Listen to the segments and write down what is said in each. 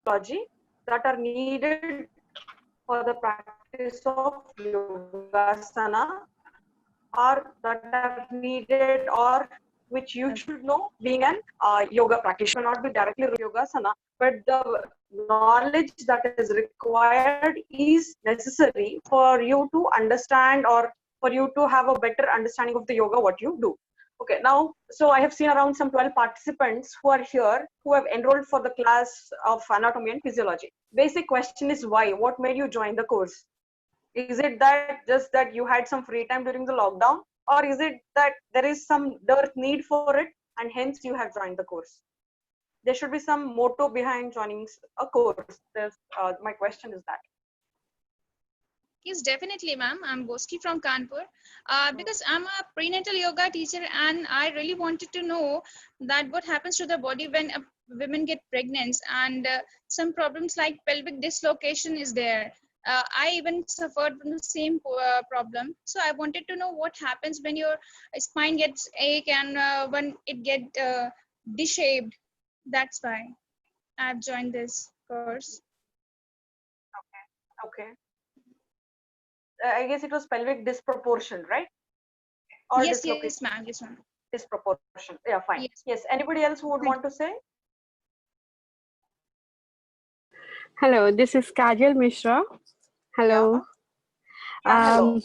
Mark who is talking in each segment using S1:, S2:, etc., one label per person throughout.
S1: physiology that are needed for the practice of yogasana, or that are needed, or which you should know being an yoga practitioner, not be directly yogasana, but the knowledge that is required is necessary for you to understand, or for you to have a better understanding of the yoga what you do. Okay, now, so I have seen around some 12 participants who are here, who have enrolled for the class of anatomy and physiology. Basic question is why? What made you join the course? Is it that just that you had some free time during the lockdown, or is it that there is some dearth need for it and hence you have joined the course? There should be some motto behind joining a course. My question is that.
S2: Yes, definitely, ma'am. I'm Boski from Kanpur. Because I'm a prenatal yoga teacher, and I really wanted to know that what happens to the body when women get pregnant, and some problems like pelvic dislocation is there. I even suffered from the same problem. So I wanted to know what happens when your spine gets ache and when it get dishaped. That's why I've joined this course.
S1: Okay. I guess it was pelvic disproportion, right? Or
S2: Yes,
S1: dislocation?
S2: yes, ma'am. Yes, ma'am.
S1: Disproportion. Yeah, fine.
S2: Yes.
S1: Yes. Anybody else who would want to say?
S3: Hello, this is Kajal Mishra. Hello.
S1: Yeah, hello.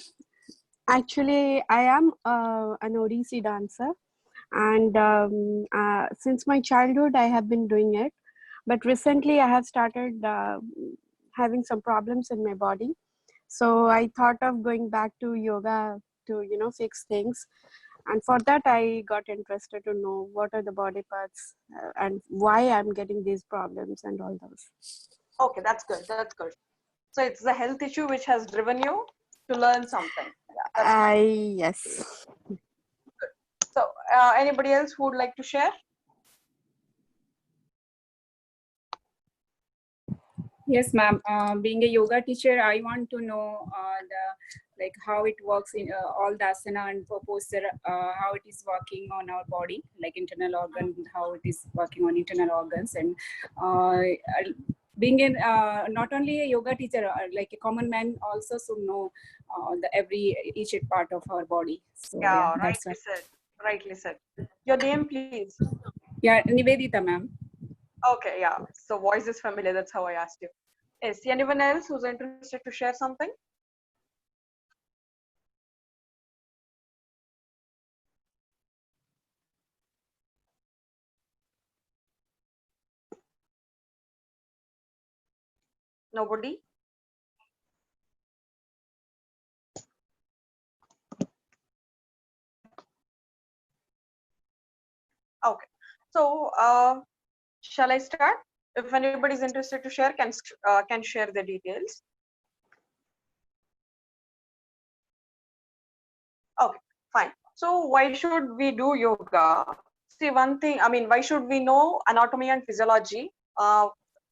S3: Actually, I am an Odissi dancer, and since my childhood, I have been doing it. But recently, I have started having some problems in my body. So I thought of going back to yoga to, fix things. And for that, I got interested to know what are the body parts and why I'm getting these problems and all those.
S1: Okay, that's good. That's good. So it's the health issue which has driven you to learn something. Yeah,
S3: Yes.
S1: good. So anybody else who would like to share?
S4: Yes, ma'am. Being a yoga teacher, I want to know how it works in all the asana and posture, how it is working on our body, like internal organ, how it is working on internal organs, and being in not only a yoga teacher, like a common man also should know each part of our body. So,
S1: Yeah,
S4: that's
S1: rightly said. Rightly said. Your name, please.
S4: Yeah, Nivedita, ma'am.
S1: Okay, yeah. So voice is familiar. That's how I asked you. Is anyone else who's interested to share something? Nobody? Okay. So shall I start? If anybody is interested to share, can share the details. Okay, fine. So why should we do yoga? See, one thing, I mean, why should we know anatomy and physiology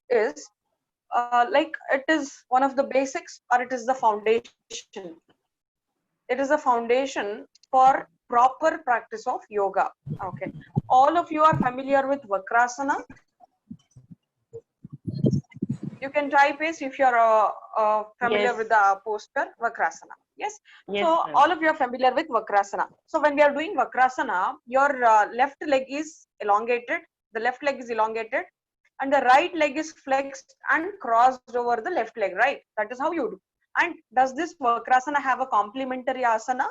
S1: is like it is one of the basics, or it is the foundation. It is a foundation for proper practice of yoga. Okay. All of you are familiar with Vakrasana. You can type is if you're familiar with the posture Vakrasana. Yes.
S5: Yes,
S1: So
S5: ma'am.
S1: all of you are familiar with Vakrasana. So when we are doing Vakrasana, your left leg is elongated, the left leg is elongated, and the right leg is flexed and crossed over the left leg, right? That is how you do. And does this Vakrasana have a complementary asana?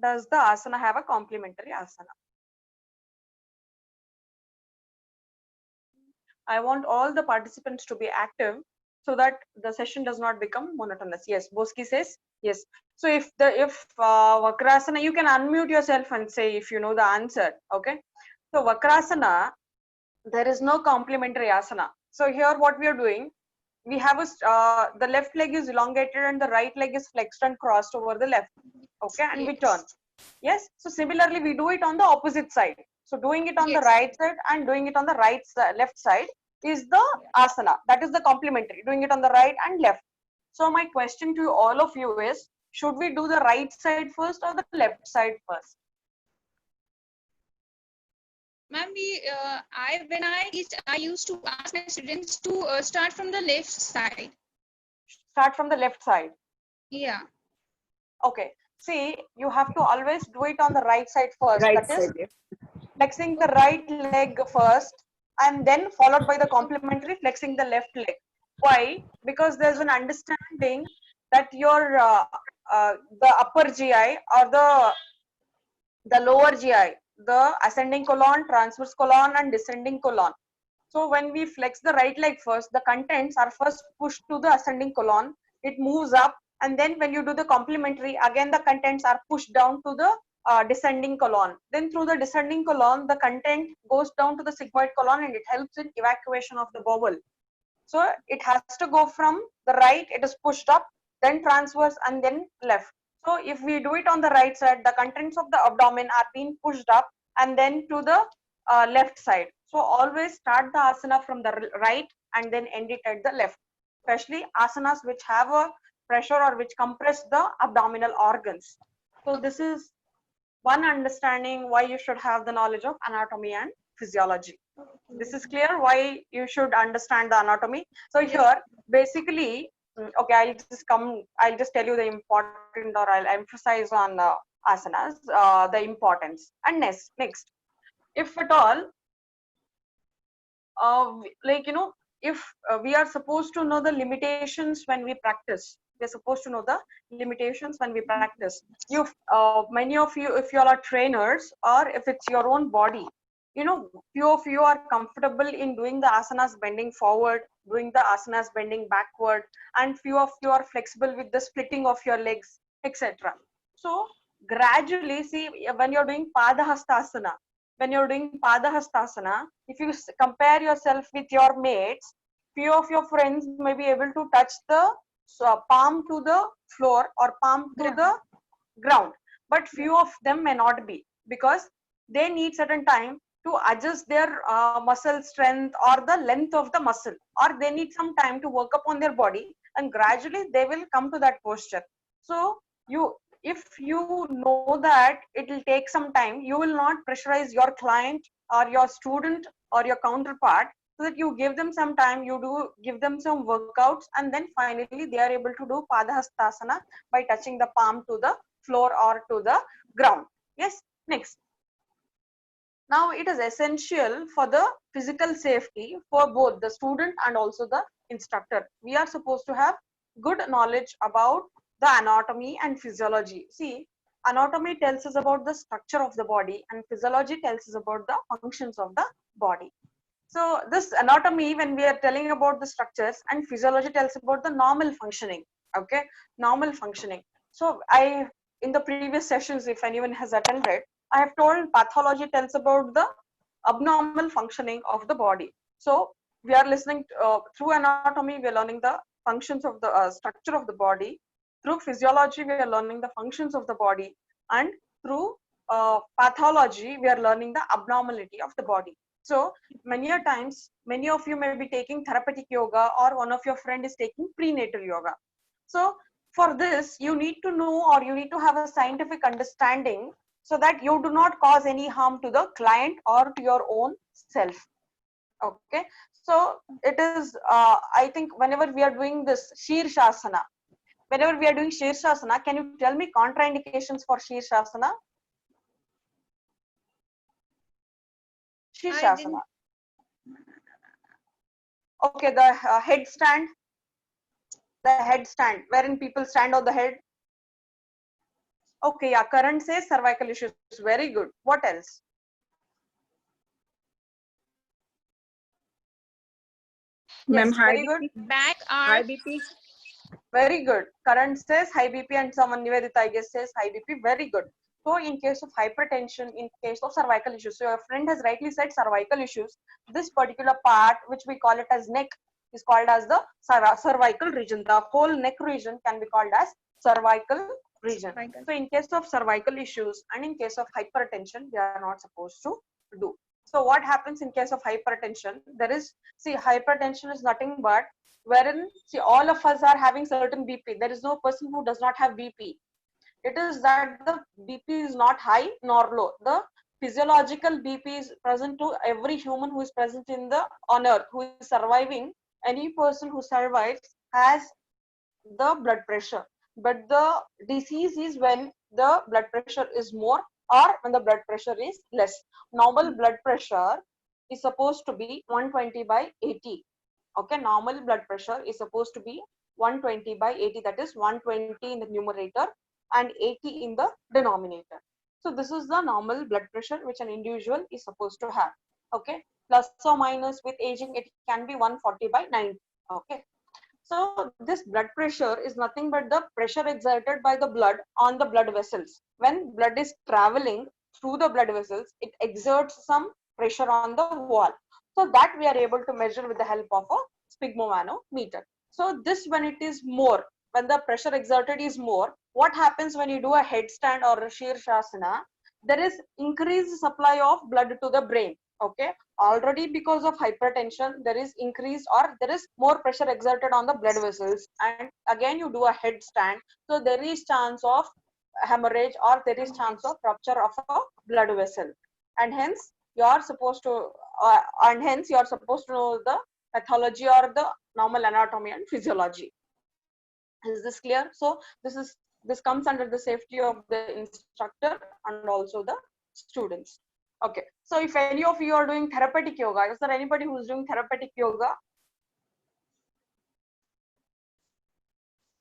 S1: Does the asana have a complementary asana? I want all the participants to be active so that the session does not become monotonous. Yes, Boski says yes. So if Vakrasana, you can unmute yourself and say if you know the answer. Okay. So Vakrasana, there is no complementary asana. So here what we are doing, we have the left leg is elongated and the right leg is flexed and crossed over the left. Okay, and we turn. Yes. So similarly, we do it on the opposite side. So doing it on the right side and doing it on the left side is the asana. That is the complementary. Doing it on the right and left. So my question to all of you is: should we do the right side first or the left side first?
S2: Ma'am, when I teach, I used to ask my students to start from the left side.
S1: Start from the left side.
S2: Yeah.
S1: Okay. See, you have to always do it on the right side first.
S4: Right
S1: That is
S4: side. Yeah.
S1: flexing the right leg first, and then followed by the complementary flexing the left leg. Why? Because there's an understanding that your the upper GI or the lower GI, the ascending colon, transverse colon, and descending colon. So when we flex the right leg first, the contents are first pushed to the ascending colon. It moves up, and then when you do the complementary, again the contents are pushed down to the descending colon. Then through the descending colon, the content goes down to the sigmoid colon, and it helps in evacuation of the bowel. So it has to go from the right, it is pushed up, then transverse, and then left. So if we do it on the right side, the contents of the abdomen are being pushed up and then to the left side. So always start the asana from the right and then end it at the left, especially asanas which have a pressure or which compress the abdominal organs. So this is one understanding why you should have the knowledge of anatomy and physiology. This is clear why you should understand the anatomy. So here basically, okay, I'll just tell you the important, or I'll emphasize on asanas, the importance. And next, if at all, like, you know, if we are supposed to know the limitations when we practice, we're supposed to know the limitations when we practice. You, many of you, if you all are trainers, or if it's your own body, you know, few of you are comfortable in doing the asanas bending forward, doing the asanas bending backward, and few of you are flexible with the splitting of your legs, etc. So gradually, see, when you're doing Padahastasana, if you compare yourself with your mates, few of your friends may be able to touch the palm to the floor or palm to the ground, but few of them may not be, because they need certain time to adjust their muscle strength or the length of the muscle, or they need some time to work upon their body, and gradually they will come to that posture. So you, if you know that it will take some time, you will not pressurize your client or your student or your counterpart, so that you give them some time, you do give them some workouts, and then finally they are able to do Padahastasana by touching the palm to the floor or to the ground. Yes, next. Now it is essential for the physical safety for both the student and also the instructor. We are supposed to have good knowledge about the anatomy and physiology. See, anatomy tells us about the structure of the body, and physiology tells us about the functions of the body. So this anatomy, when we are telling about the structures, and physiology tells about the normal functioning. Okay, normal functioning. So in the previous sessions, if anyone has attended, I have told pathology tells about the abnormal functioning of the body. So we are listening to, through anatomy, we are learning the functions of the structure of the body. Through physiology, we are learning the functions of the body, and through pathology, we are learning the abnormality of the body. So many a times, many of you may be taking therapeutic yoga, or one of your friend is taking prenatal yoga. So for this, you need to know, or you need to have a scientific understanding, so that you do not cause any harm to the client or to your own self. Okay, so it is, I think whenever we are doing this Shirshasana, can you tell me contraindications for Shirshasana? Shirshasana. Okay, the headstand, wherein people stand on the head. Okay, yeah, current says cervical issues. Very good. What else?
S4: Ma'am,
S1: Yes,
S4: high
S1: very good.
S4: BP.
S2: Back
S4: High
S2: arch.
S4: BP.
S1: Very good. Current says high BP, and someone Nivedita, I guess, says high BP. Very good. So in case of hypertension, in case of cervical issues, so your friend has rightly said cervical issues. This particular part, which we call it as neck, is called as the cervical region. The whole neck region can be called as cervical region. So in case of cervical issues and in case of hypertension, we are not supposed to do. So what happens in case of hypertension? There is, see, hypertension is nothing but wherein, see, all of us are having certain BP. There is no person who does not have BP. It is that the BP is not high nor low. The physiological BP is present to every human who is present on earth, who is surviving. Any person who survives has the blood pressure, but the disease is when the blood pressure is more or when the blood pressure is less. Normal blood pressure is supposed to be 120 by 80. Okay, normal blood pressure is supposed to be 120 by 80, that is 120 in the numerator and 80 in the denominator. So this is the normal blood pressure which an individual is supposed to have. Okay, plus or minus with aging it can be 140 by 90. Okay, so this blood pressure is nothing but the pressure exerted by the blood on the blood vessels. When blood is traveling through the blood vessels, it exerts some pressure on the wall. So that we are able to measure with the help of a sphygmomanometer. So this, when it is more, when the pressure exerted is more, what happens when you do a headstand or a Shirshasana? There is increased supply of blood to the brain. Okay, already because of hypertension there is increased or there is more pressure exerted on the blood vessels, and again you do a headstand, so there is chance of hemorrhage or there is chance of rupture of a blood vessel, and hence you are supposed to know the pathology or the normal anatomy and physiology. Is this clear? So this comes under the safety of the instructor and also the students. Okay, so if any of you are doing therapeutic yoga, is there anybody who is doing therapeutic yoga?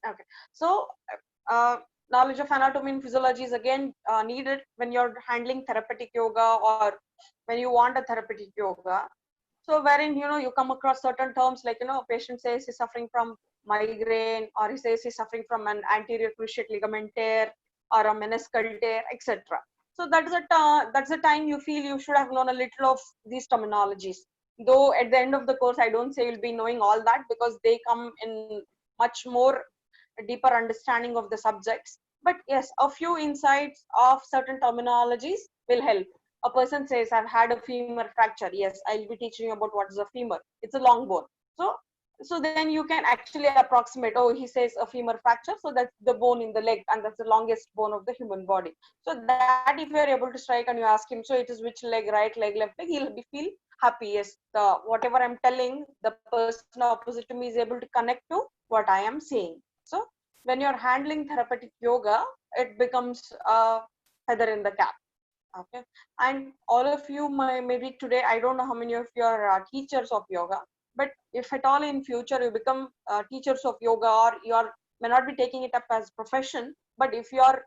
S1: Okay, so knowledge of anatomy and physiology is again needed when you're handling therapeutic yoga or when you want a therapeutic yoga. So wherein you come across certain terms like a patient says he's suffering from migraine, or he says he's suffering from an anterior cruciate ligament tear or a meniscal tear, etc. So that's the time you feel you should have known a little of these terminologies. Though at the end of the course, I don't say you'll be knowing all that, because they come in much more deeper understanding of the subjects. But yes, a few insights of certain terminologies will help. A person says, I've had a femur fracture. Yes, I'll be teaching you about what is a femur. It's a long bone. So then you can actually approximate, oh, he says a femur fracture, so that's the bone in the leg, and that's the longest bone of the human body. So that if you're able to strike and you ask him, so it is which leg, right leg, left leg, he'll feel happy. Yes, whatever I'm telling, the person opposite to me is able to connect to what I am saying. So when you're handling therapeutic yoga, it becomes a feather in the cap. Okay, and all of you maybe today, I don't know how many of you are teachers of yoga, but if at all in future you become teachers of yoga, or you may not be taking it up as profession, but if you are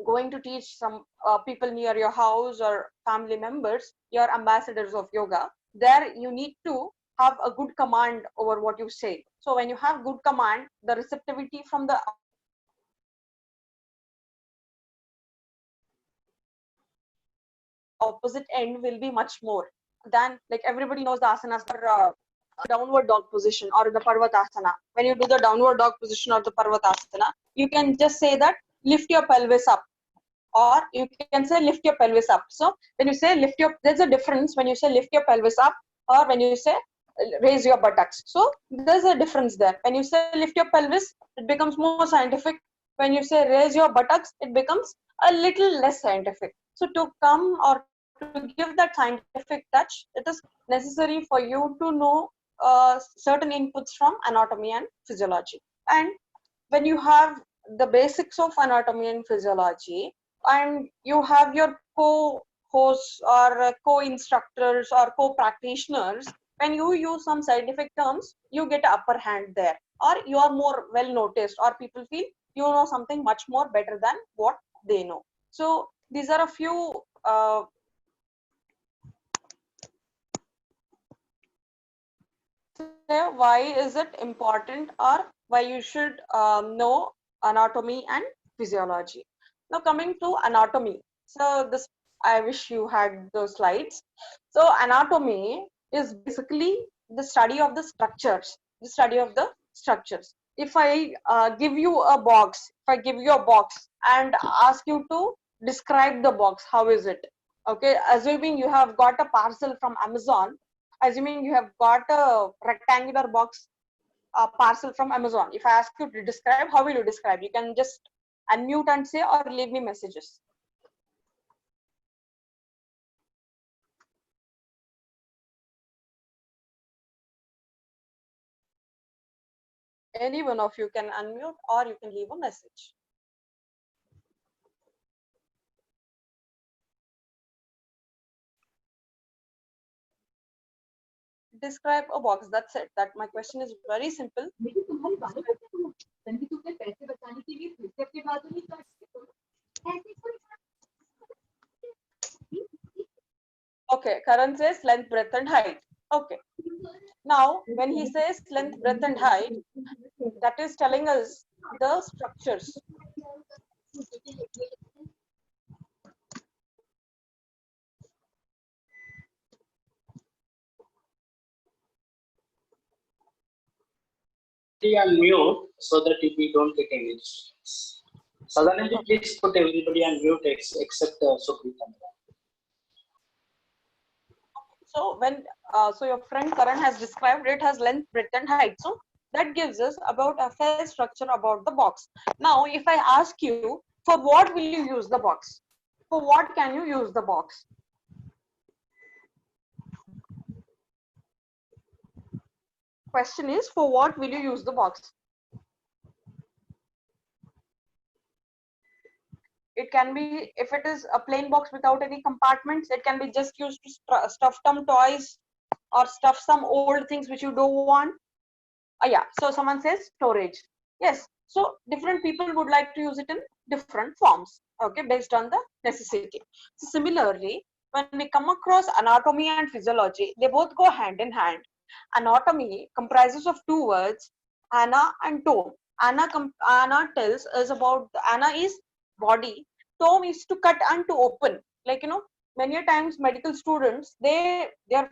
S1: going to teach some people near your house or family members, you're ambassadors of yoga, there you need to have a good command over what you say. So when you have good command, the receptivity from the opposite end will be much more than, like, everybody knows the asanas are downward dog position or the Parvatasana. When you do the downward dog position or the Parvatasana, you can just say that lift your pelvis up, or you can say lift your pelvis up. So when you say lift your, there's a difference when you say lift your pelvis up or when you say raise your buttocks. So there's a difference there. When you say lift your pelvis, it becomes more scientific. When you say raise your buttocks, it becomes a little less scientific. So to come or to give that scientific touch, it is necessary for you to know certain inputs from anatomy and physiology. And when you have the basics of anatomy and physiology, and you have your co-hosts or co-instructors or co-practitioners, when you use some scientific terms, you get an upper hand there, or you are more well noticed, or people feel you know something much more better than what they know. So these are a few why is it important, or why you should know anatomy and physiology. Now coming to anatomy, so this, I wish you had those slides. So anatomy is basically the study of the structures, If I give you a box, and ask you to describe the box, how is it? Okay, assuming you have got a parcel from Amazon, assuming you have got a rectangular box, a parcel from Amazon. If I ask you to describe, how will you describe? You can just unmute and say, or leave me messages. Any one of you can unmute or you can leave a message. Describe a box. That's it. That my question is very simple. Okay, Karan says length, breadth, and height. Okay. Now, when he says length, breadth, and height, that is telling us the structures.
S5: On mute so that we don't get any disturbance. Sadhananji, please put everybody on mute except Sukrita.
S1: So when so your friend Karan has described it has length, breadth, and height. So that gives us about a fair structure about the box. Now, if I ask you, for what will you use the box? For what can you use the box? Question is, for what will you use the box? It can be, if it is a plain box without any compartments, it can be just used to stuff some toys or stuff some old things which you don't want. Yeah, so someone says storage. Yes, so different people would like to use it in different forms, okay, based on the necessity. So similarly, when we come across anatomy and physiology, they both go hand in hand. Anatomy comprises of two words, ana and tome. Ana tells us about, ana is body, tome is to cut and to open. Like, many a times medical students, their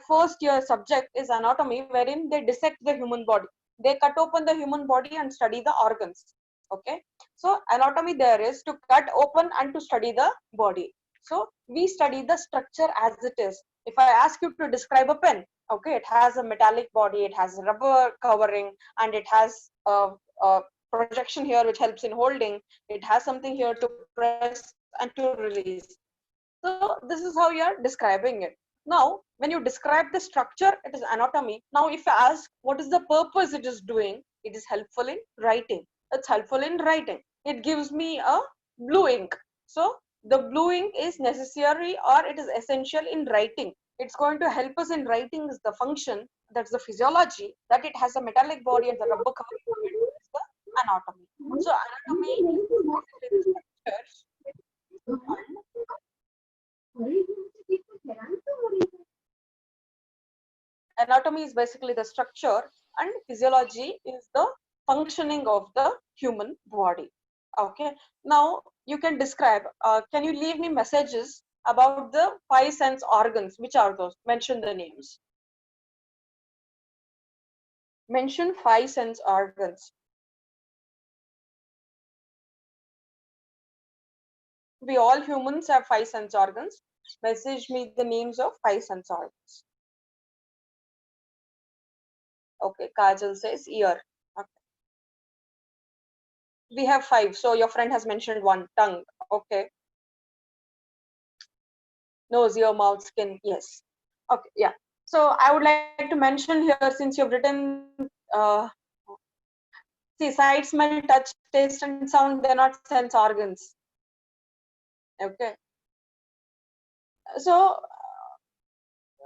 S1: first year subject is anatomy, wherein they dissect the human body. They cut open the human body and study the organs. Okay, so anatomy there is to cut open and to study the body. So we study the structure as it is. If I ask you to describe a pen, okay, it has a metallic body, it has rubber covering, and it has a projection here which helps in holding. It has something here to press and to release. So this is how you are describing it. Now, when you describe the structure, it is anatomy. Now, if I ask what is the purpose it is doing, it is helpful in writing. It's helpful in writing. It gives me a blue ink. So the blue ink is necessary or it is essential in writing. It's going to help us in writing is the function, that's the physiology, that it has a metallic body and the rubber covering is the anatomy. So anatomy is basically the structures. Anatomy is basically the structure and physiology is the functioning of the human body. Okay, now you can describe, can you leave me messages about the five sense organs? Which are those? Mention the names. Mention five sense organs. We all humans have five sense organs. Message me the names of five sense organs. Okay, Kajal says ear. Okay. We have five, so your friend has mentioned one, tongue. Okay. Nose, ear, mouth, skin. Yes. Okay. Yeah. So I would like to mention here, since you've written, see, sight, smell, touch, taste, and sound, they're not sense organs. Okay. So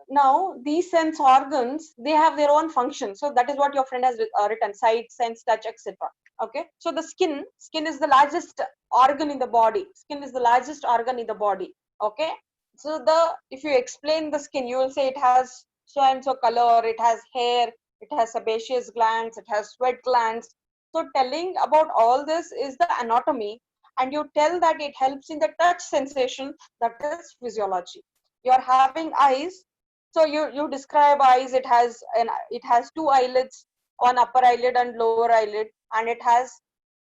S1: now these sense organs, they have their own function. So that is what your friend has written: sight, sense, touch, etc. Okay. So the skin is the largest organ in the body. Skin is the largest organ in the body. Okay. So if you explain the skin, you will say it has so and so color, it has hair, it has sebaceous glands, it has sweat glands. So telling about all this is the anatomy, and you tell that it helps in the touch sensation, that is physiology. You're having eyes, so you describe eyes. It has two eyelids, one upper eyelid and lower eyelid, and it has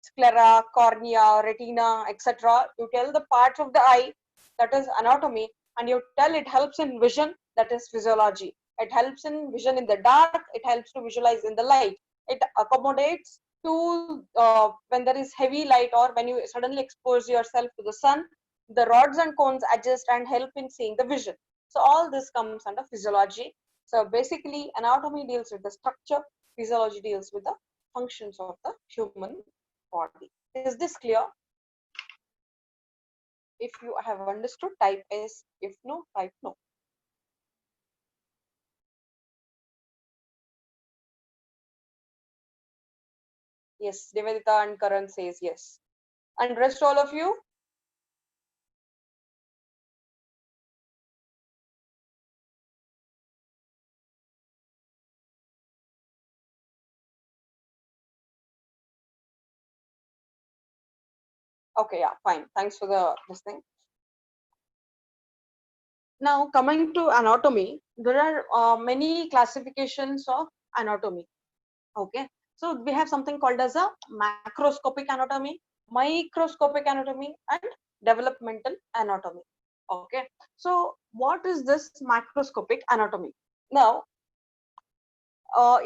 S1: sclera, cornea, retina, etc. You tell the parts of the eye, that is anatomy, and you tell it helps in vision, that is physiology. It helps in vision in the dark, it helps to visualize in the light. It accommodates to when there is heavy light or when you suddenly expose yourself to the sun, the rods and cones adjust and help in seeing the vision. So all this comes under physiology. So basically anatomy deals with the structure, physiology deals with the functions of the human body. Is this clear? If you have understood, type yes. If no, type no. Yes, Nivedita and Karan says yes. And rest all of you? Okay, yeah, fine. Thanks for this thing. Now coming to anatomy, there are many classifications of anatomy. Okay, so we have something called as a macroscopic anatomy, microscopic anatomy, and developmental anatomy. Okay, so what is this macroscopic anatomy? Now,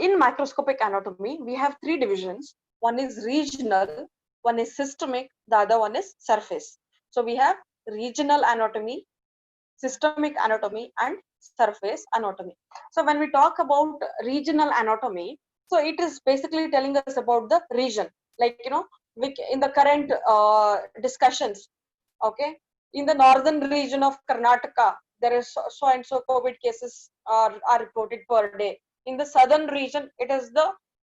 S1: in microscopic anatomy, we have three divisions. One is regional, one is systemic, the other one is surface. So we have regional anatomy, systemic anatomy, and surface anatomy. So when we talk about regional anatomy, so it is basically telling us about the region, like, you know, in the current discussions. Okay, in the northern region of Karnataka, there is so and so COVID cases are reported per day. In the southern region, it is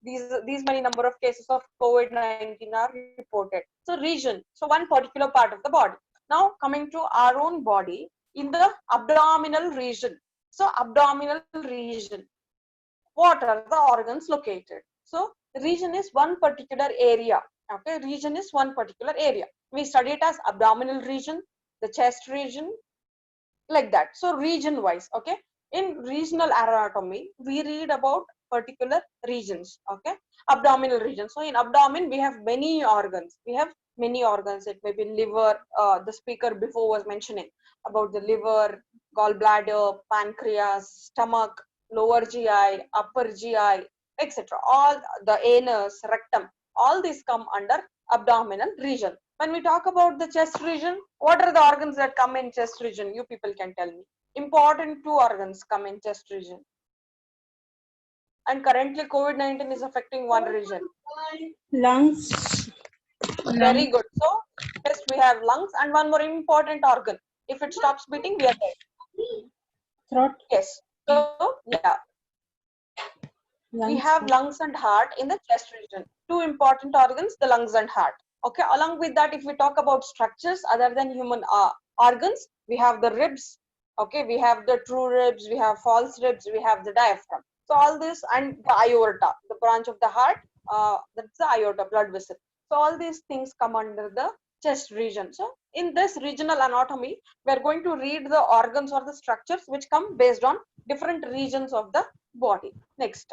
S1: these many number of cases of COVID-19 are reported. So region, so one particular part of the body. Now coming to our own body, in the abdominal region. So abdominal region, what are the organs located? So region is one particular area. Okay, region is one particular area. We study it as abdominal region, the chest region, like that. So region wise, okay, in regional anatomy we read about particular regions. Okay, abdominal region. So in abdomen we have many organs. It may be liver, the speaker before was mentioning about the liver, gallbladder, pancreas, stomach, lower GI, upper GI, etc. All the anus, rectum, all these come under abdominal region. When we talk about the chest region, what are the organs that come in chest region? You people can tell me. Important two organs come in chest region. And currently COVID-19 is affecting one region.
S6: Lungs.
S1: Very good. So first we have lungs and one more important organ. If it stops beating, we are dead.
S6: Throat.
S1: Yes. So yeah, we
S6: Lungs.
S1: have lungs and heart in the chest region. Two important organs, the lungs and heart. Okay, along with that, if we talk about structures other than human organs, we have the ribs. Okay, we have the true ribs, we have false ribs, we have the diaphragm. So all this, and the aorta, the branch of the heart, that's the aorta, blood vessel. So all these things come under the chest region. So in this regional anatomy, we are going to read the organs or the structures which come based on different regions of the body. Next.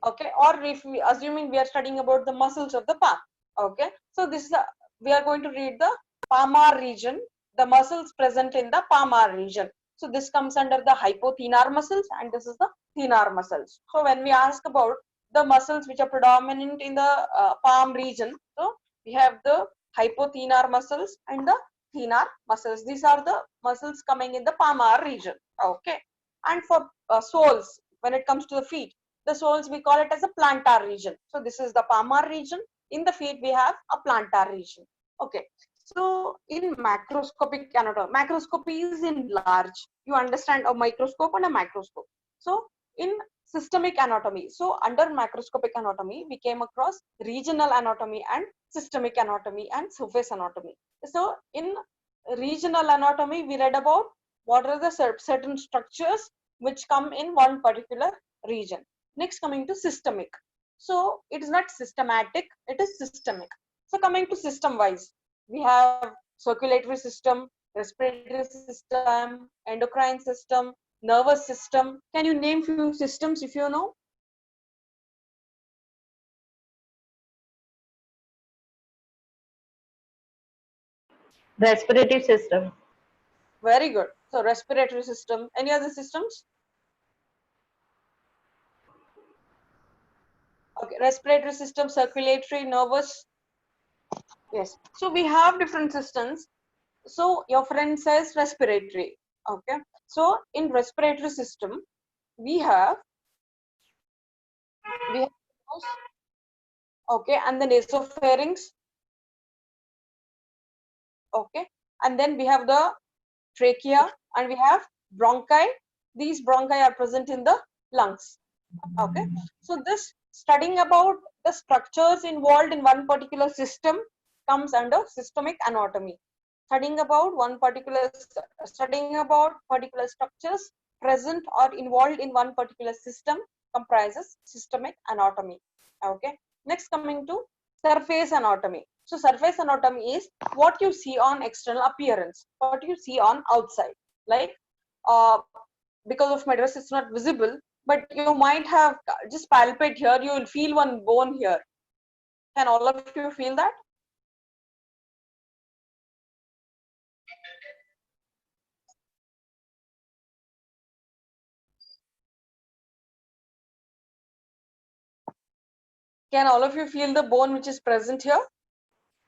S1: Okay, or if we assuming we are studying about the muscles of the palm. Okay, so this is we are going to read the palmar region, the muscles present in the palmar region. So this comes under the hypothenar muscles and this is the thenar muscles. So when we ask about the muscles which are predominant in the palm region, so we have the hypothenar muscles and the thenar muscles. These are the muscles coming in the palmar region. Okay, and for soles, when it comes to the feet, the soles we call it as a plantar region. So this is the palmar region. In the feet we have a plantar region. Okay, so in macroscopic anatomy, macroscopy is in large. You understand a microscope and a microscope. So in systemic anatomy, so under macroscopic anatomy we came across regional anatomy and systemic anatomy and surface anatomy. So in regional anatomy we read about what are the certain structures which come in one particular region. Next, coming to systemic. So it is not systematic, it is systemic. So coming to system wise, we have circulatory system, respiratory system, endocrine system, nervous system. Can you name few systems if you know?
S7: Respiratory system.
S1: Very good. So respiratory system. Any other systems? Okay, respiratory system, circulatory, nervous. Yes. So we have different systems. So your friend says respiratory. Okay. So in respiratory system, we have Okay, and the nasopharynx. Okay, and then we have the trachea and we have bronchi. These bronchi are present in the lungs. Okay, so this studying about the structures involved in one particular system comes under systemic anatomy. Studying about particular structures present or involved in one particular system comprises systemic anatomy. Okay, next coming to surface anatomy. So surface anatomy is what you see on external appearance, what you see on outside, like uh, because of my dress it's not visible, but you might have just palpate here, you will feel one bone here. Can all of you feel that? Can all of you feel the bone which is present here?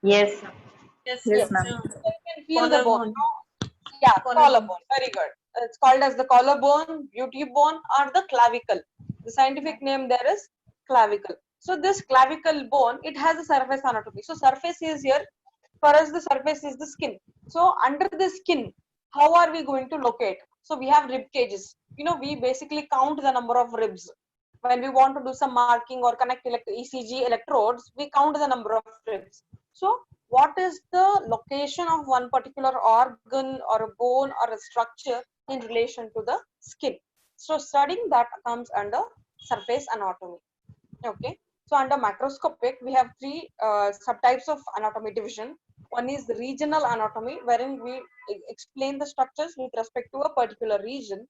S7: Yes.
S6: Yes,
S7: Yes,
S1: Yes.
S7: ma'am.
S1: So you can feel the bone.
S6: collarbone.
S1: Yeah,
S6: Collarbone.
S1: collarbone. Very good. It's called as the collarbone, beauty bone, or the clavicle. The scientific name there is clavicle. So this clavicle bone, it has a surface anatomy. So surface is here. For us, the surface is the skin. So under the skin, how are we going to locate? So we have rib cages. You know, we basically count the number of ribs. When we want to do some marking or connect ECG electrodes, we count the number of ribs. So what is the location of one particular organ or a bone or a structure in relation to the skin? So studying that comes under surface anatomy. Okay, so under macroscopic we have three subtypes of anatomy division. One is the regional anatomy, wherein we explain the structures with respect to a particular region.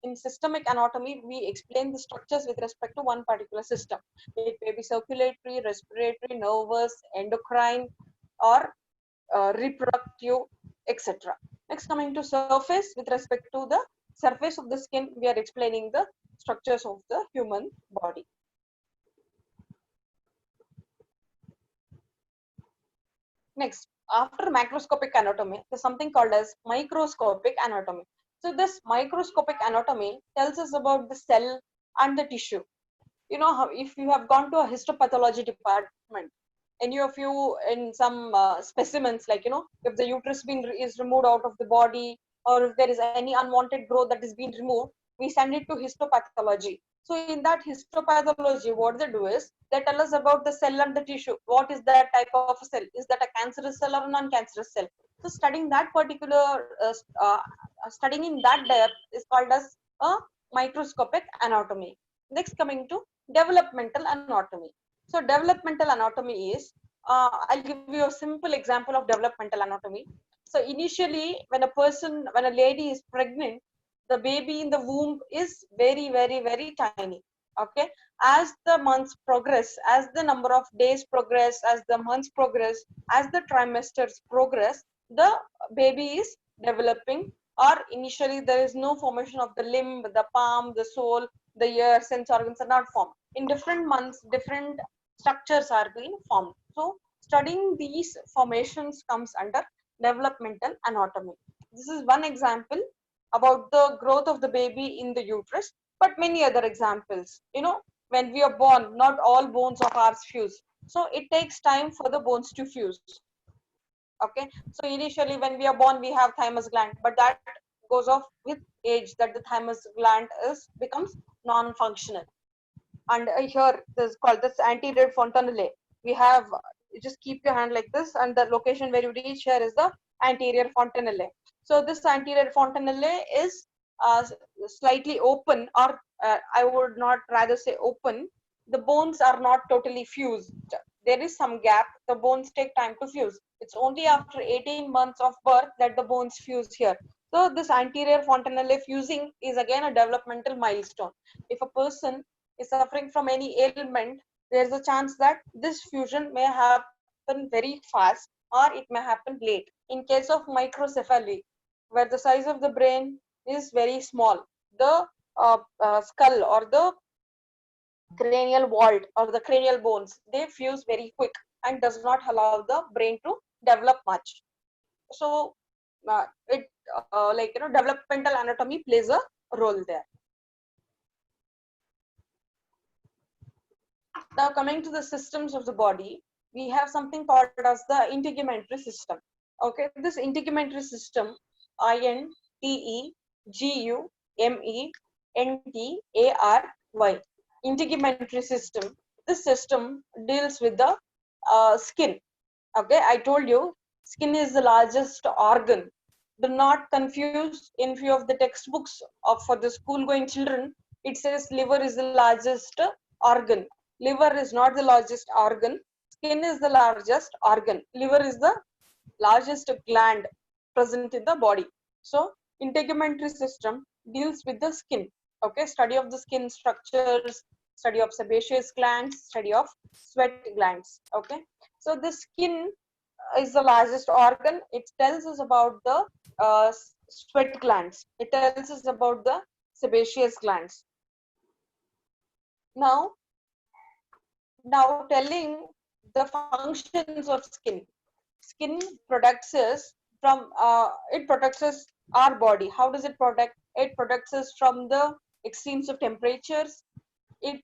S1: In systemic anatomy, we explain the structures with respect to one particular system. It may be circulatory, respiratory, nervous, endocrine, or reproductive, etc. Next, coming to surface, with respect to the surface of the skin, we are explaining the structures of the human body. Next, after macroscopic anatomy, there's something called as microscopic anatomy. So this microscopic anatomy tells us about the cell and the tissue. You know, how if you have gone to a histopathology department, any of you in some specimens, like, you know, if the uterus is removed out of the body, or if there is any unwanted growth that is being removed, we send it to histopathology. So in that histopathology, what they do is they tell us about the cell and the tissue. What is that type of cell? Is that a cancerous cell or a non-cancerous cell? So studying that particular studying in that depth is called as a microscopic anatomy. Next, coming to developmental anatomy. So developmental anatomy is, I'll give you a simple example of developmental anatomy. So initially, when a lady is pregnant, the baby in the womb is very, very, very tiny. Okay. As the months progress, as the number of days progress, as the months progress, as the trimesters progress, the baby is developing, or initially there is no formation of the limb, the palm, the sole, the ear, sense organs are not formed. In different months, different structures are being formed. So studying these formations comes under developmental anatomy. This is one example about the growth of the baby in the uterus, but many other examples. You know, when we are born, not all bones of ours fuse. So it takes time for the bones to fuse. Okay, so initially when we are born, we have thymus gland, but that goes off with age, that the thymus gland becomes non-functional. And here this is called this anterior fontanelle. We have, you just keep your hand like this, and the location where you reach here is the anterior fontanelle. So this anterior fontanelle is slightly open, or I would not rather say open. The bones are not totally fused. There is some gap. The bones take time to fuse. It's only after 18 months of birth that the bones fuse here. So this anterior fontanelle fusing is again a developmental milestone. If a person is suffering from any ailment, there's a chance that this fusion may happen very fast or it may happen late. In case of microcephaly, where the size of the brain is very small, the skull or the cranial vault or the cranial bones, they fuse very quick and does not allow the brain to develop much. So it like, you know, developmental anatomy plays a role there. Now coming to the systems of the body, we have something called as the integumentary system. Okay, this integumentary system, INTEGUMENTARY, integumentary system. This system deals with the skin. Okay, I told you skin is the largest organ. Do not confuse in few of the textbooks of for the school going children. It says liver is the largest organ. Liver is not the largest organ. Skin is the largest organ. Liver is the largest gland present in the body. So integumentary system deals with the skin. Okay, study of the skin structures, study of sebaceous glands, study of sweat glands. Okay, so the skin is the largest organ. It tells us about the sweat glands. It tells us about the sebaceous glands. Now telling the functions of skin. Skin protects us from it protects us our body. How does it protect? It protects us from the extremes of temperatures. It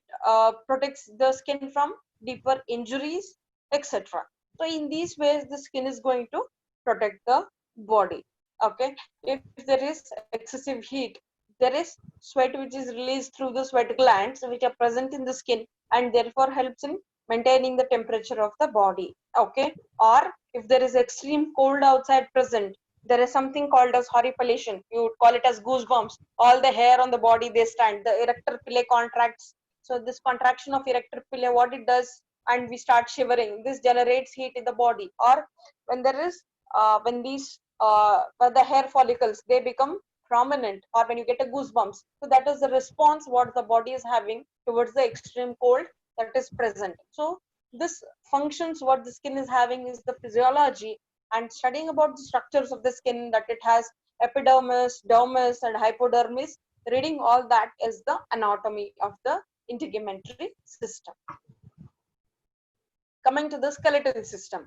S1: protects the skin from deeper injuries, etc. So in these ways the skin is going to protect the body. Okay, if there is excessive heat, there is sweat which is released through the sweat glands which are present in the skin and therefore helps in maintaining the temperature of the body. Okay, or if there is extreme cold outside present, there is something called as horripilation. You would call it as goosebumps. All the hair on the body they stand, the erector pili contracts. So this contraction of erector pili, what it does, and we start shivering, this generates heat in the body. Or when there is when the hair follicles they become prominent, or when you get a goosebumps, so that is the response what the body is having towards the extreme cold that is present. So this functions what the skin is having is the physiology, and studying about the structures of the skin, that it has epidermis, dermis and hypodermis. Reading all that is the anatomy of the integumentary system. Coming to the skeletal system,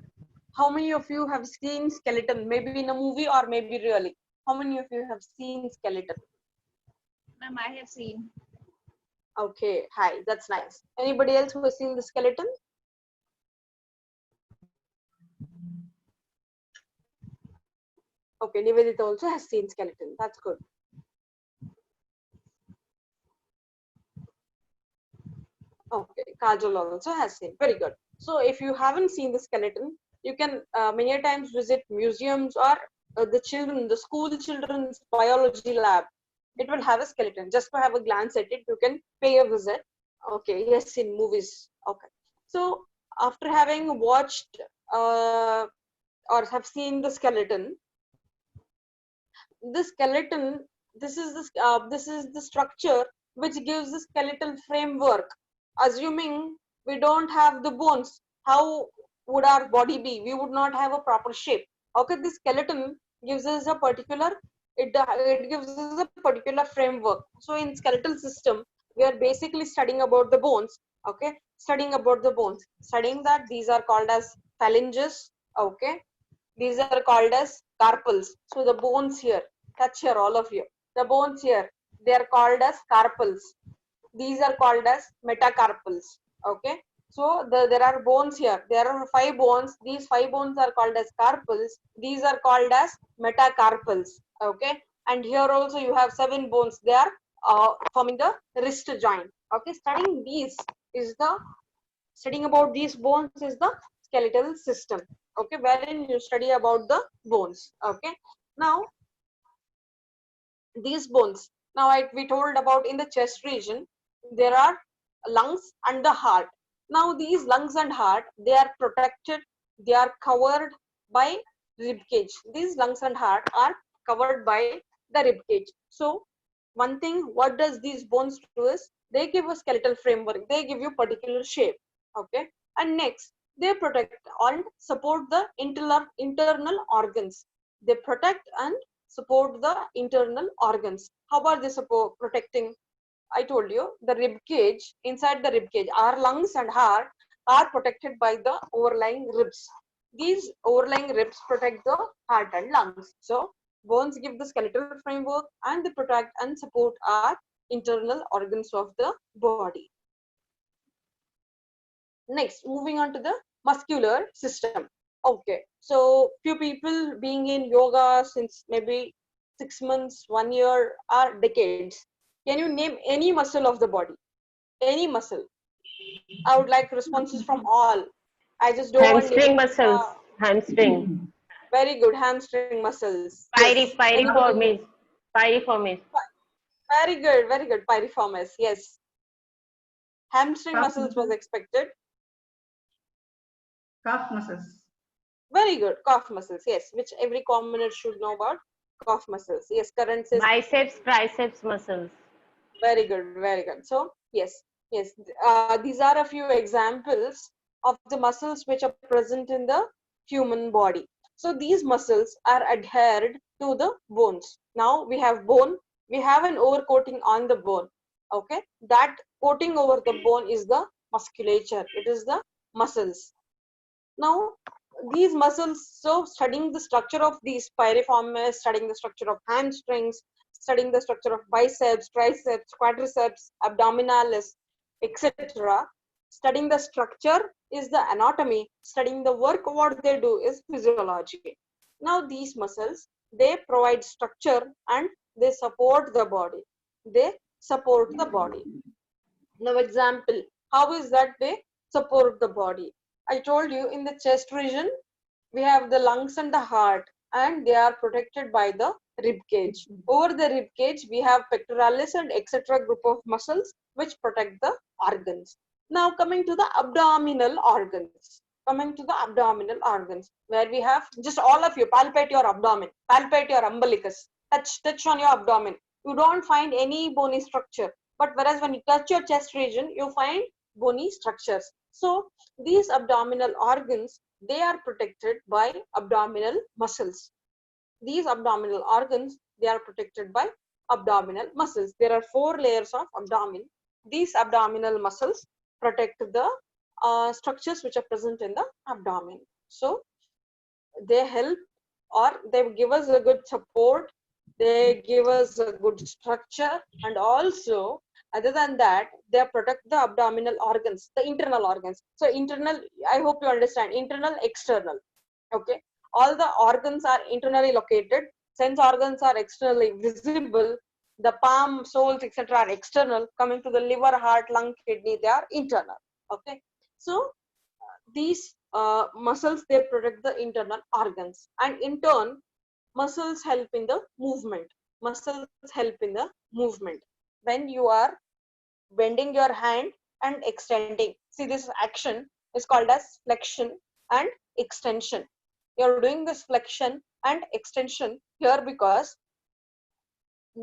S1: how many of you have seen skeleton, maybe in a movie or maybe really? How many of you have seen skeleton?
S2: Ma'am, I have seen.
S1: Okay, hi, that's nice. Anybody else who has seen the skeleton? Okay, Nivedita also has seen skeleton. That's good. Okay, Kajal also has seen. Very good. So if you haven't seen the skeleton, you can many times visit museums or the school children's biology lab. It will have a skeleton. Just to have a glance at it, you can pay a visit. Okay, yes, in movies. Okay. So after having watched or have seen the skeleton, this skeleton, this is the structure which gives the skeletal framework. Assuming we don't have the bones, how would our body be? We would not have a proper shape. Okay, the skeleton gives us a particular, it gives us a particular framework. So in skeletal system, we are basically studying about the bones. Okay, studying about the bones, studying that these are called as phalanges. Okay, these are called as carpals. So the bones here, touch here, all of you. The bones here, they are called as carpals. These are called as metacarpals. Okay. So there are bones here. There are 5 bones. These 5 bones are called as carpals. These are called as metacarpals. Okay. And here also you have 7 bones. They are forming the wrist joint. Okay. Studying about these bones is the skeletal system. Okay, wherein you study about the bones. Okay, now these bones, now we told about in the chest region there are lungs and the heart. Now these lungs and heart, they are protected, they are covered by rib cage. These lungs and heart are covered by the rib cage. So one thing, what does these bones do is they give a skeletal framework, they give you particular shape. Okay, and next they protect and support the internal organs. They protect and support the internal organs. How are they protecting? I told you the rib cage, inside the rib cage, our lungs and heart are protected by the overlying ribs. These overlying ribs protect the heart and lungs. So bones give the skeletal framework and they protect and support our internal organs of the body. Next, moving on to the muscular system. Okay, so few people being in yoga since maybe 6 months, 1 year, or decades. Can you name any muscle of the body? Any muscle? I would like responses from all. I just don't want
S7: Hamstring
S1: names.
S7: muscles. Hamstring.
S1: Very good. Hamstring muscles. Yes. Anybody?
S7: Piriformis. Piriformis.
S1: Very good. Very good. Piriformis. Yes. Hamstring muscles was expected.
S8: Calf muscles.
S1: Very good. Calf muscles. Yes. Which every commoner should know about. Calf muscles. Yes. Current says
S7: Biceps, triceps muscles.
S1: very good. Very good. So yes. Yes. These are a few examples of the muscles which are present in the human body. So these muscles are adhered to the bones. Now we have bone. We have an overcoating on the bone. Okay. That coating over the bone is the musculature. It is the muscles. Now, these muscles, so studying the structure of these piriformis, studying the structure of hamstrings, studying the structure of biceps, triceps, quadriceps, abdominalis, etc. Studying the structure is the anatomy. Studying the work, what they do is physiology. Now, these muscles, they provide structure and they support the body. They support the body. Now, example, how is that they support the body? I told you in the chest region, we have the lungs and the heart, and they are protected by the rib cage. Over the rib cage, we have pectoralis and etc. group of muscles which protect the organs. Now, coming to the abdominal organs. Coming to the abdominal organs, where we have just all of you palpate your abdomen, palpate your umbilicus, touch on your abdomen. You don't find any bony structure, but whereas when you touch your chest region, you find bony structures. So these abdominal organs, they are protected by abdominal muscles. These abdominal organs, they are protected by abdominal muscles. There are 4 layers of abdomen. These abdominal muscles protect the structures which are present in the abdomen. So they help, or they give us a good support, they give us a good structure, and also other than that, they protect the abdominal organs, the internal organs. So internal, I hope you understand, internal, external. Okay, all the organs are internally located, sense organs are externally visible, the palm, soles, etc. are external. Coming to the liver, heart, lung, kidney, they are internal. Okay, so these muscles, they protect the internal organs, and in turn muscles help in the movement. Muscles help in the movement. When you are bending your hand and extending, see, this action is called as flexion and extension. You're doing this flexion and extension here because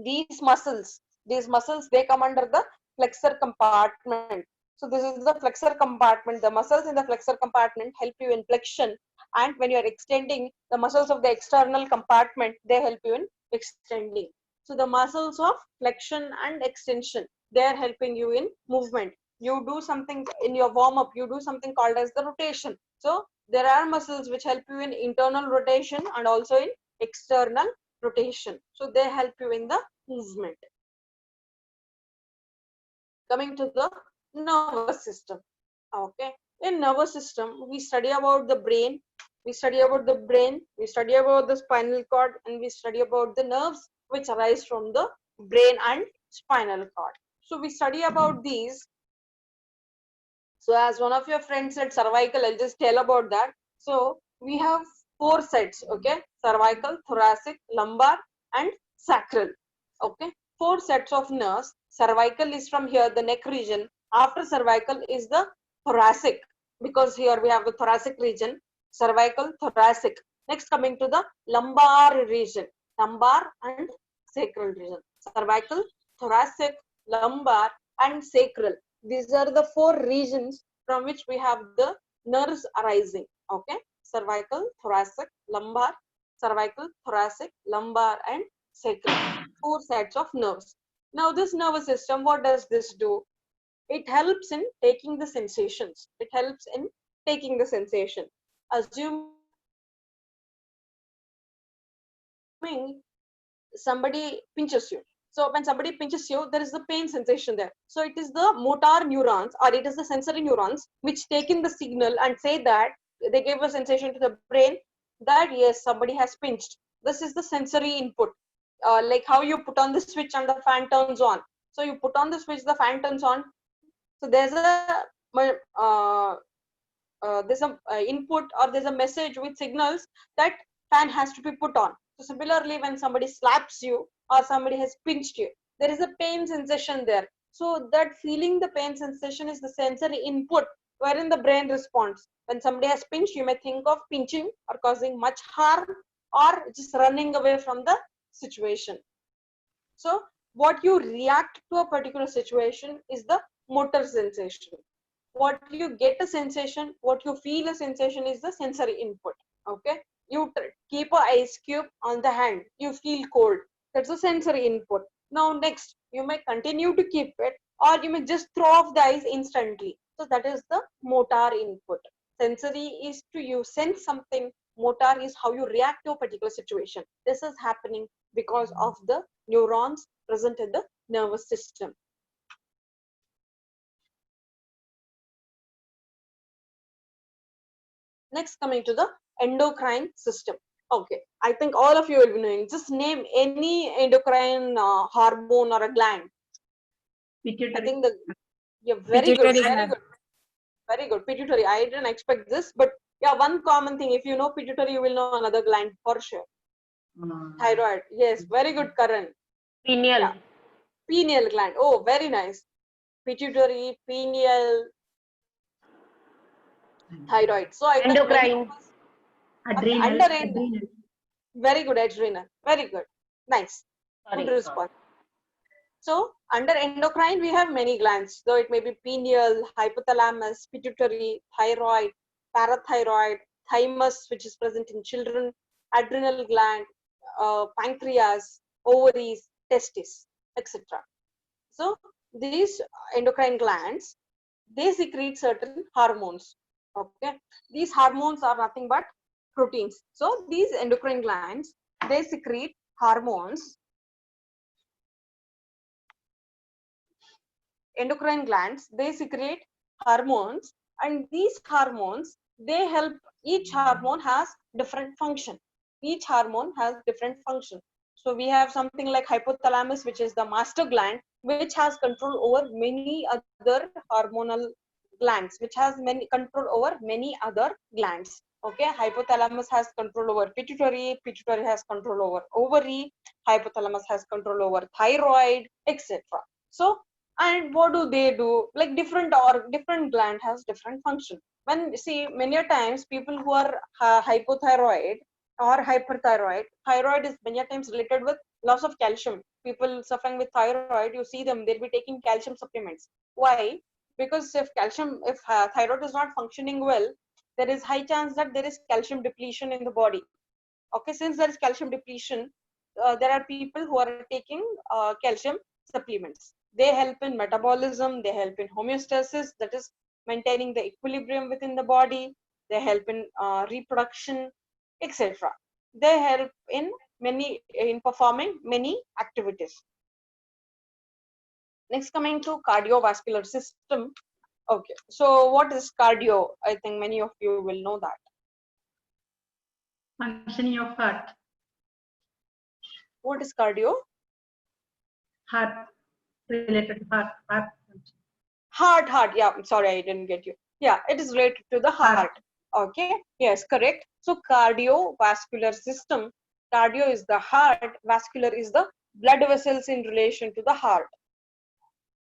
S1: these muscles, they come under the flexor compartment. So this is the flexor compartment. The muscles in the flexor compartment help you in flexion, and when you are extending, the muscles of the external compartment, they help you in extending. So the muscles of flexion and extension, they are helping you in movement. You do something in your warm up, you do something called as the rotation. So there are muscles which help you in internal rotation and also in external rotation. So they help you in the movement. Coming to the nervous system. Okay, in nervous system, we study about the brain, we study about the spinal cord, and we study about the nerves which arise from the brain and spinal cord. So we study about these. So as one of your friends said cervical, I'll just tell about that. So we have 4 sets, okay? Cervical, thoracic, lumbar, and sacral. Okay, 4 sets of nerves. Cervical is from here, the neck region. After cervical is the thoracic, because here we have the thoracic region. Cervical, thoracic. Next, coming to the lumbar region, lumbar and sacral region. Cervical, thoracic, lumbar, and sacral. These are the 4 regions from which we have the nerves arising. Okay, cervical, thoracic, lumbar, cervical, thoracic, lumbar, and sacral. 4 sets of nerves. Now this nervous system, what does this do? It helps in taking the sensations. It helps in taking the sensation. Assuming somebody pinches you, So when somebody pinches you, there is the pain sensation there. So it is the motor neurons or it is the sensory neurons which take in the signal and say that they give a sensation to the brain that yes, somebody has pinched. This is the sensory input. Like how you put on the switch and the fan turns on. So you put on the switch, the fan turns on. So there's a input or there's a message which signals that fan has to be put on. So similarly, when somebody slaps you or somebody has pinched you, there is a pain sensation there. So that feeling the pain sensation is the sensory input wherein the brain responds. When somebody has pinched, you may think of pinching or causing much harm or just running away from the situation. So what you react to a particular situation is the motor sensation. What you get a sensation, what you feel a sensation is the sensory input. Okay, you keep a ice cube on the hand, you feel cold, that's a sensory input. Now next, you may continue to keep it or you may just throw off the ice instantly. So that is the motor input. Sensory is to you sense something, motor is how you react to a particular situation. This is happening because of the neurons present in the nervous system. Next, coming to the endocrine system. Okay, I think all of you will be knowing. Just name any endocrine hormone or a gland. I think yeah, very good, very good, very good. Pituitary. I didn't expect this, but yeah, one common thing. If you know pituitary, you will know another gland for sure. Thyroid. Yes, very good, Karan.
S7: Pineal.
S1: Yeah. Pineal gland. Oh, very nice. Pituitary, pineal, thyroid. So I think
S7: Endocrine.
S6: Adrenal.
S1: Very good, adrenal. Very good. Nice.
S7: Sorry.
S1: Good response. So under endocrine, we have many glands. So it may be pineal, hypothalamus, pituitary, thyroid, parathyroid, thymus, which is present in children, adrenal gland, pancreas, ovaries, testes, etc. So these endocrine glands, they secrete certain hormones. Okay, these hormones are nothing but proteins. So these endocrine glands, they secrete hormones. Endocrine glands, they secrete hormones, and these hormones, they help. Each hormone has different function. Each hormone has different function. So we have something like hypothalamus, which is the master gland, which has control over many other hormonal glands, which has many control over many other glands. Okay, hypothalamus has control over pituitary, pituitary has control over ovary, hypothalamus has control over thyroid, etc. So, and what do they do? Like different gland has different function. When see many a times people who are hypothyroid or hyperthyroid, thyroid is many a times related with loss of calcium. People suffering with thyroid, you see them, they'll be taking calcium supplements. Why? Because if thyroid is not functioning well, there is high chance that there is calcium depletion in the body. Okay, since there is calcium depletion, there are people who are taking calcium supplements. They help in metabolism, they help in homeostasis, that is maintaining the equilibrium within the body, they help in reproduction, etc. They help in performing many activities. Next, coming to cardiovascular system. Okay, so what is cardio? I think many of you will know that.
S6: Functioning of heart.
S1: What is cardio?
S6: Heart related to heart.
S1: Heart. Yeah, I'm sorry, I didn't get you. Yeah, it is related to the heart. Okay, yes, correct. So cardiovascular system. Cardio is the heart. Vascular is the blood vessels in relation to the heart.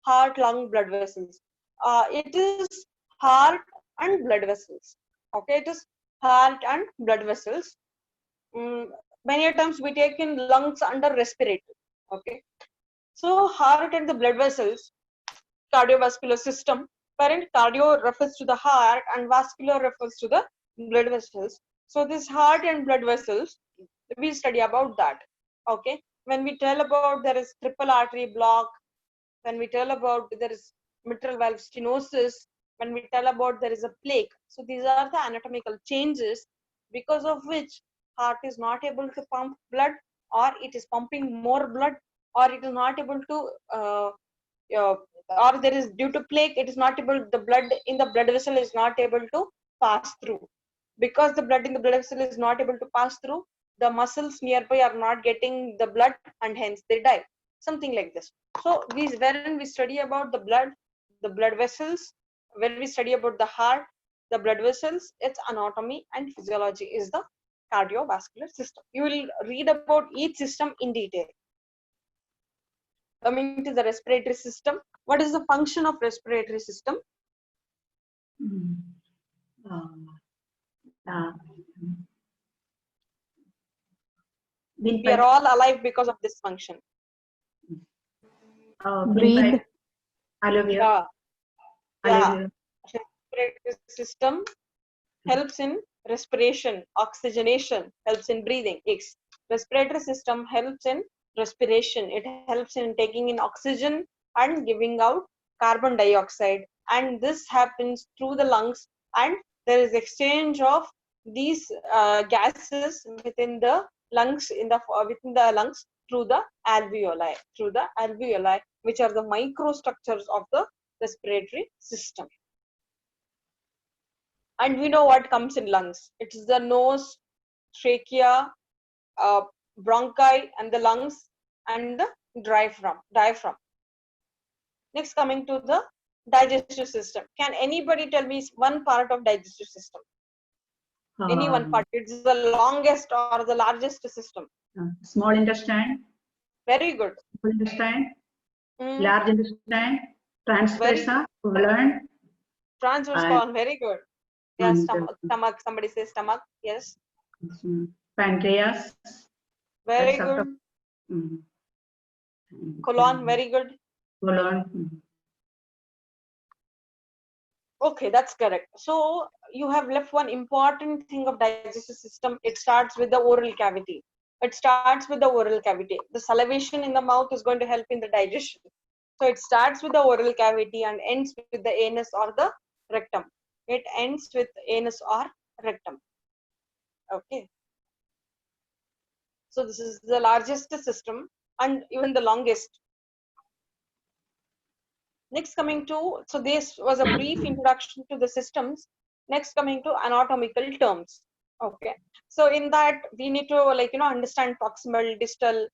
S1: Heart, lung, blood vessels. It is heart and blood vessels. Okay, it is heart and blood vessels. Many times we take in lungs under respiratory. Okay, so heart and the blood vessels, cardiovascular system. Parent cardio refers to the heart and vascular refers to the blood vessels. So this heart and blood vessels, we study about that. Okay, when we tell about there is triple artery block, when we tell about there is mitral valve stenosis, when we tell about there is a plaque. So these are the anatomical changes because of which heart is not able to pump blood or it is pumping more blood or it is not able to or there is due to plague, it is not able, the blood in the blood vessel is not able to pass through. Because the blood in the blood vessel is not able to pass through, the muscles nearby are not getting the blood and hence they die, something like this. So these, wherein we study about the blood vessels, when we study about the heart, the blood vessels, its anatomy and physiology is the cardiovascular system. You will read about each system in detail. Coming to the respiratory system, what is the function of respiratory system? We are all alive because of this function.
S3: Breathe.
S1: Yeah. Respiratory system helps in respiration, oxygenation, helps in breathing. Yes. Respiratory system helps in respiration. It helps in taking in oxygen and giving out carbon dioxide. And this happens through the lungs, and there is exchange of these gases within the lungs, within the lungs through the alveoli, which are the microstructures of the respiratory system. And we know what comes in lungs. It is the nose, trachea, bronchi, and the lungs, and the diaphragm. Next, coming to the digestive system. Can anybody tell me one part of digestive system? Any one part. It's the longest or the largest system.
S6: Small intestine.
S1: Very good.
S6: Small intestine. Large intestine. Transversa. Colon.
S1: Transverse colon. Very good. Yes, stomach. Somebody says stomach. Yes.
S6: Pancreas.
S1: Very good. Colon. Very good.
S6: Colon.
S1: Okay, that's correct. So you have left one important thing of digestive system. It starts with the oral cavity. The salivation in the mouth is going to help in the digestion. So it starts with the oral cavity and ends with the anus or the rectum. Okay. So this is the largest system and even the longest. Next, coming to, so this was a brief introduction to the systems. Next, coming to anatomical terms. Okay. So in that we need to understand proximal, distal,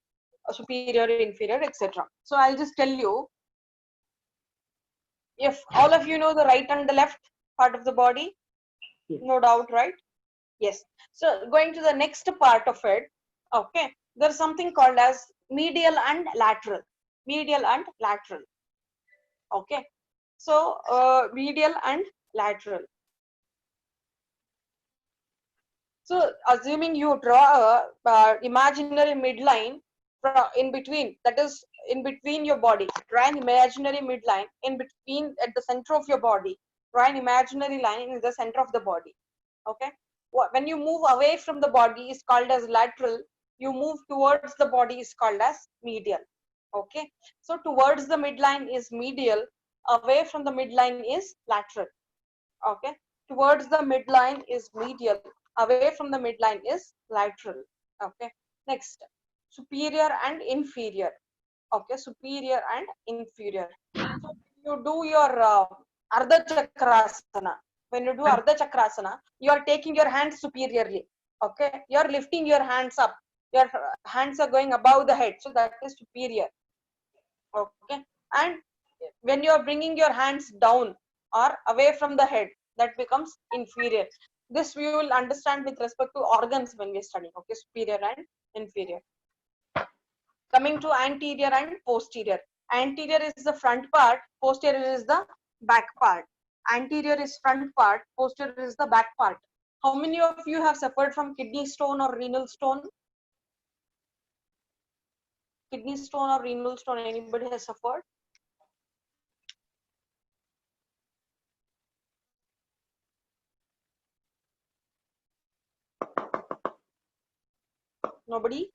S1: superior, inferior, etc. So I'll just tell you, if all of you know the right and the left part of the body, no doubt, right? Yes. So going to the next part of it, okay, there's something called as medial and lateral. Okay. So medial and lateral. So assuming you draw a imaginary midline in between, that is in between your body, draw an imaginary midline in between at the center of your body. Draw an imaginary line in the center of the body. Okay. When you move away from the body is called as lateral. You move towards the body is called as medial. Okay. So towards the midline is medial. Away from the midline is lateral. Okay. Towards the midline is medial. Away from the midline is lateral. Okay. Next, superior and inferior. Okay. Superior and inferior. So you do your Ardha Chakrasana. When you do Ardha Chakrasana, you are taking your hands superiorly. Okay. You are lifting your hands up. Your hands are going above the head. So that is superior. Okay. And when you are bringing your hands down or away from the head, that becomes inferior. This we will understand with respect to organs when we study. Okay. Superior and inferior. Coming to anterior and posterior. Anterior is the front part, posterior is the back part. Anterior is front part, posterior is the back part. How many of you have suffered from kidney stone or renal stone? Kidney stone or renal stone, anybody has suffered? Nobody?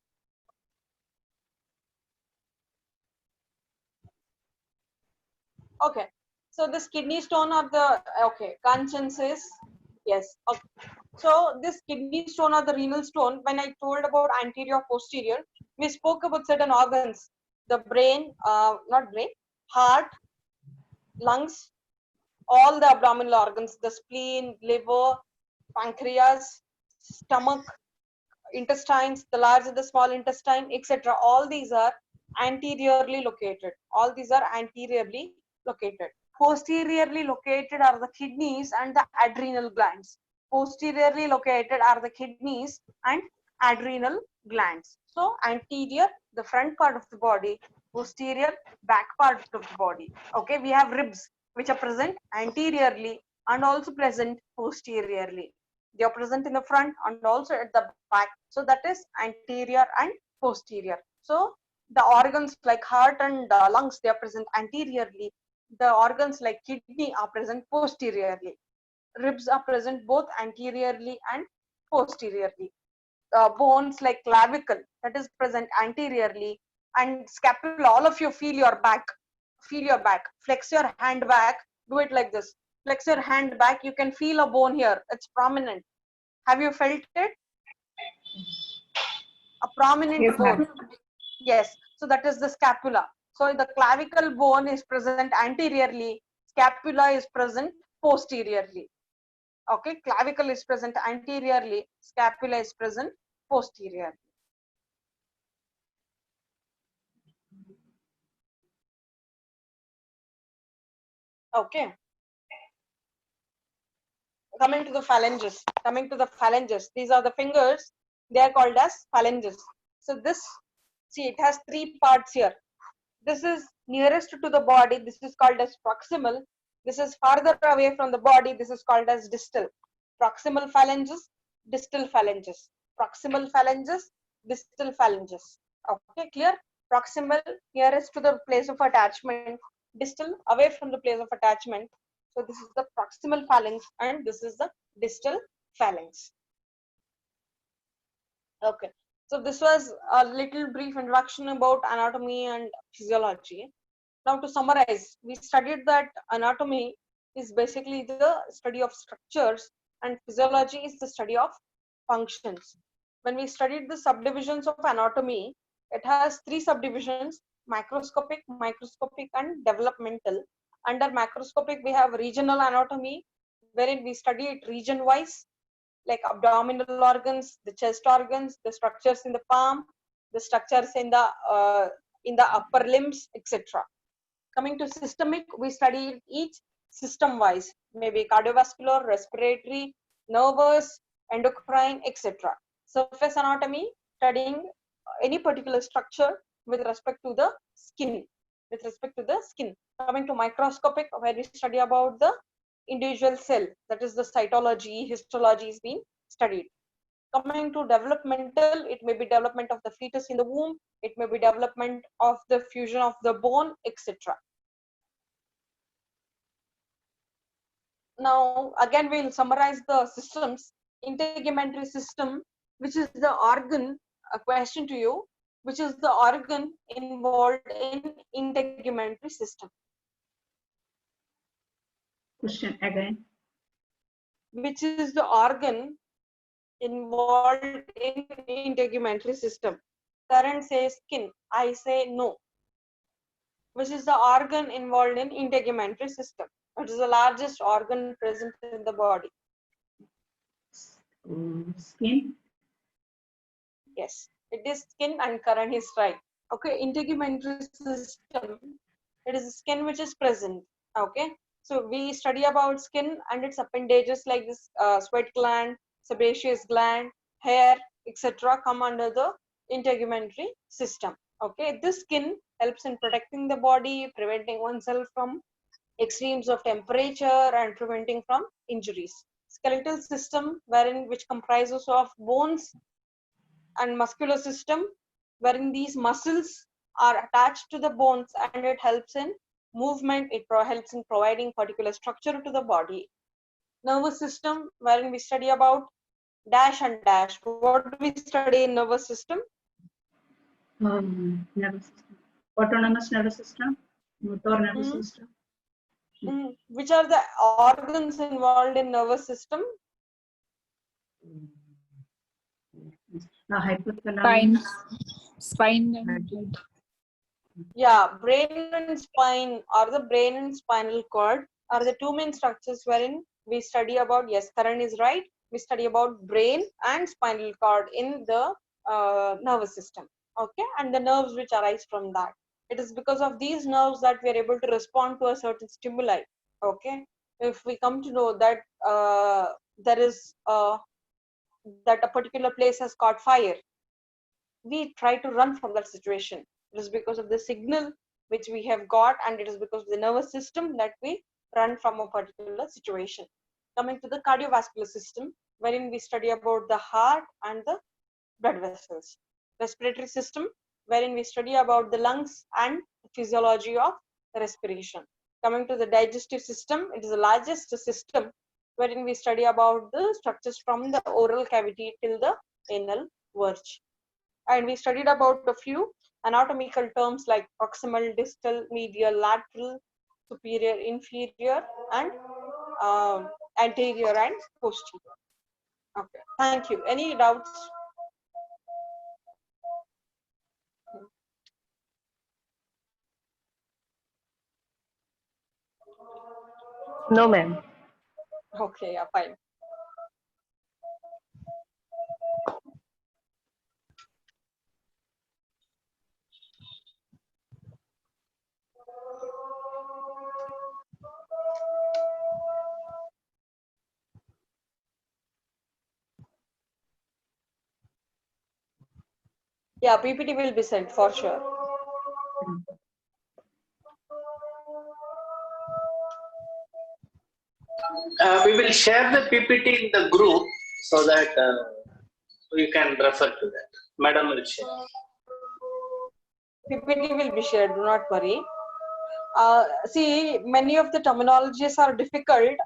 S1: Okay. So this kidney stone or the, okay, conscience is, yes. Okay. So this kidney stone or the renal stone, when I told about anterior, posterior, we spoke about certain organs. the brain, not brain, heart, lungs, all the abdominal organs, the spleen, liver, pancreas, stomach, intestines, the large and the small intestine, etc. All these are anteriorly located. All these are anteriorly located. Posteriorly located are the kidneys and the adrenal glands. Posteriorly located are the kidneys and adrenal glands. So anterior, the front part of the body, posterior, back part of the body. Okay, we have ribs which are present anteriorly and also present posteriorly. They are present in the front and also at the back. So that is anterior and posterior. So the organs like heart and lungs, they are present anteriorly. The organs like kidney are present posteriorly. Ribs are present both anteriorly and posteriorly. Bones like clavicle, that is present anteriorly, and scapula. All of you feel your back. Feel your back. Flex your hand back. Do it like this. Flex your hand back. You can feel a bone here. It's prominent. Have you felt it? A prominent
S4: Yes,
S1: bone.
S4: ma'am.
S1: Yes. So that is the scapula. So the clavicle bone is present anteriorly. Scapula is present posteriorly. Okay. Clavicle is present anteriorly. Scapula is present posteriorly. Okay. Coming to the phalanges. These are the fingers. They are called as phalanges. So this, see, it has three parts here. This is nearest to the body. This is called as proximal. This is farther away from the body. This is called as distal. Proximal phalanges, distal phalanges. Proximal phalanges, distal phalanges. Okay, clear? Proximal, nearest to the place of attachment. Distal, away from the place of attachment. So this is the proximal phalanx and this is the distal phalanx. Okay. So this was a little brief introduction about anatomy and physiology. Now to summarize, we studied that anatomy is basically the study of structures and physiology is the study of functions. When we studied the subdivisions of anatomy, it has three subdivisions: macroscopic, microscopic and developmental. Under macroscopic, we have regional anatomy, wherein we study it region wise, like abdominal organs, the chest organs, the structures in the palm, the structures in the upper limbs, etc. Coming to systemic, we study each system wise, maybe cardiovascular, respiratory, nervous, endocrine, etc. Surface anatomy, studying any particular structure with respect to the skin. Coming to microscopic, where we study about the individual cell, that is the cytology, histology is being studied. Coming to developmental, it may be development of the fetus in the womb, it may be development of the fusion of the bone, etc. Now again we'll summarize the systems. Integumentary system, which is the organ, a question to you, which is the organ involved in integumentary system?
S6: Question again.
S1: Which is the organ involved in integumentary system? Karan says skin, I say no. Which is the organ involved in integumentary system? It is the largest organ present in the body.
S6: Skin.
S1: Yes, it is skin and Karan is right. Okay, integumentary system, it is skin which is present. Okay, so we study about skin and its appendages like this sweat gland, sebaceous gland, hair, etc. come under the integumentary system. Okay, this skin helps in protecting the body, preventing oneself from extremes of temperature and preventing from injuries. Skeletal system, which comprises of bones and muscular system, wherein these muscles are attached to the bones and it helps in movement, it helps in providing particular structure to the body. Nervous system, wherein we study about dash and dash. What do we study in nervous system?
S6: Nervous system. Autonomous nervous system, motor nervous system.
S1: Which are the organs involved in nervous system?
S6: Hypothalamus.
S4: Spine and head.
S1: Yeah, brain and spine, or the brain and spinal cord are the two main structures wherein we study about, yes, Karan is right, we study about brain and spinal cord in the nervous system. Okay, and the nerves which arise from that. It is because of these nerves that we are able to respond to a certain stimuli. Okay, if we come to know that there is that a particular place has caught fire, we try to run from that situation. It is because of the signal which we have got, and it is because of the nervous system that we run from a particular situation. Coming to the cardiovascular system, wherein we study about the heart and the blood vessels. Respiratory system, wherein we study about the lungs and the physiology of respiration. Coming to the digestive system, it is the largest system wherein we study about the structures from the oral cavity till the anal verge. And we studied about a few anatomical terms like proximal, distal, medial, lateral, superior, inferior, and anterior and posterior. Okay, thank you. Any doubts?
S7: No, ma'am.
S1: Okay, yeah, fine. Yeah, PPT will be sent for sure.
S5: We will share the PPT in the group so that you can refer to that. Madam will share.
S1: PPT will be shared, do not worry. See, many of the terminologies are difficult.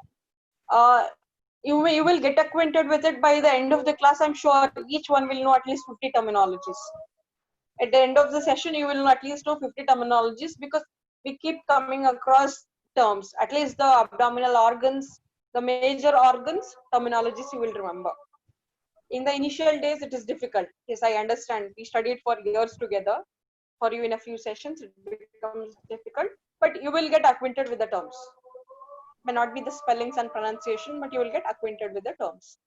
S1: You will get acquainted with it by the end of the class. I'm sure each one will know at least 50 terminologies. At the end of the session, you will know at least know 50 terminologies, because we keep coming across terms. At least the abdominal organs, the major organs, terminologies you will remember. In the initial days, it is difficult. Yes, I understand. We studied for years together. For you in a few sessions, it becomes difficult, but you will get acquainted with the terms. May not be the spellings and pronunciation, but you will get acquainted with the terms.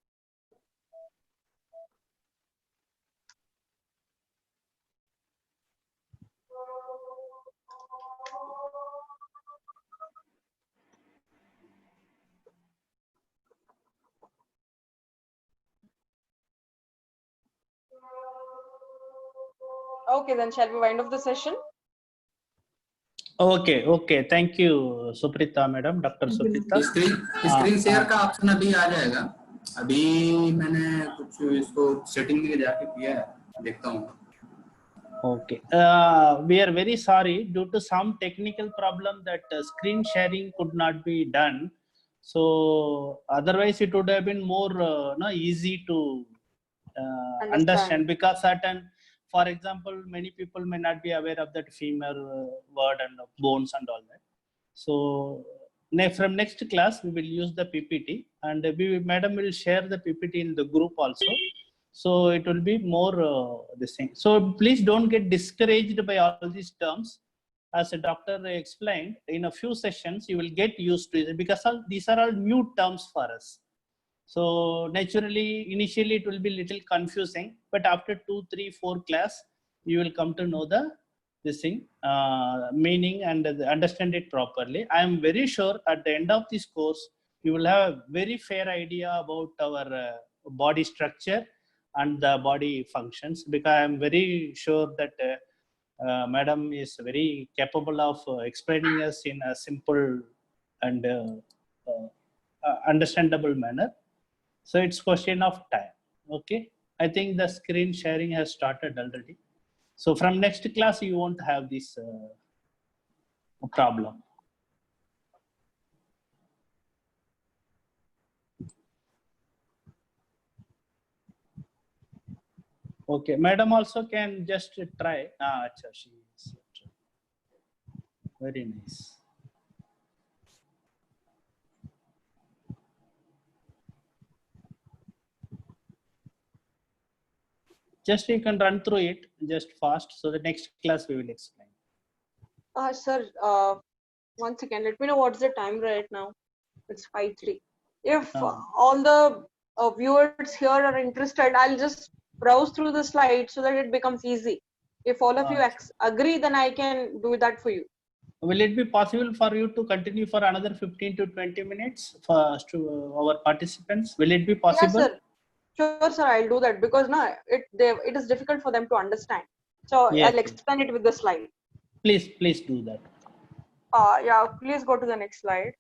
S1: Okay, then shall we wind up the session?
S8: Okay, okay. Thank you, Suprita madam, Dr. Suprita.
S9: Screen share का option अभी आ जाएगा. अभी मैंने कुछ इसको setting में जाके किया है, देखता हूँ.
S8: Okay. We are very sorry, due to some technical problem that screen sharing could not be done. So otherwise it would have been more easy to understand, because certain, for example, many people may not be aware of that femur word and bones and all that. So from next class we will use the PPT, and madam will share the PPT in the group also. So it will be more this thing. So please don't get discouraged by all these terms. As the doctor explained, in a few sessions you will get used to it, because these are all new terms for us. So naturally, initially it will be little confusing, but after 2, 3, 4 class, you will come to know this thing, meaning, and understand it properly. I am very sure at the end of this course, you will have a very fair idea about our body structure and the body functions, because I am very sure that madam is very capable of explaining us in a simple and understandable manner. So it's question of time. Okay, I think the screen sharing has started already. So from next class you won't have this problem. Okay, madam also can just try. She is. Very nice. Just you can run through it just fast, so the next class we will explain.
S1: Sir, one second. Let me know what's the time right now. It's 5:03. If all the viewers here are interested, I'll just browse through the slides so that it becomes easy. If all of you agree, then I can do that for you.
S8: Will it be possible for you to continue for another 15 to 20 minutes for our participants? Will it be possible?
S1: Yes, sir. Sure, sir. I'll do that because no, it is difficult for them to understand. So
S8: Yes.
S1: I'll explain it with the slide.
S8: Please do that.
S1: Yeah, please go to the next slide.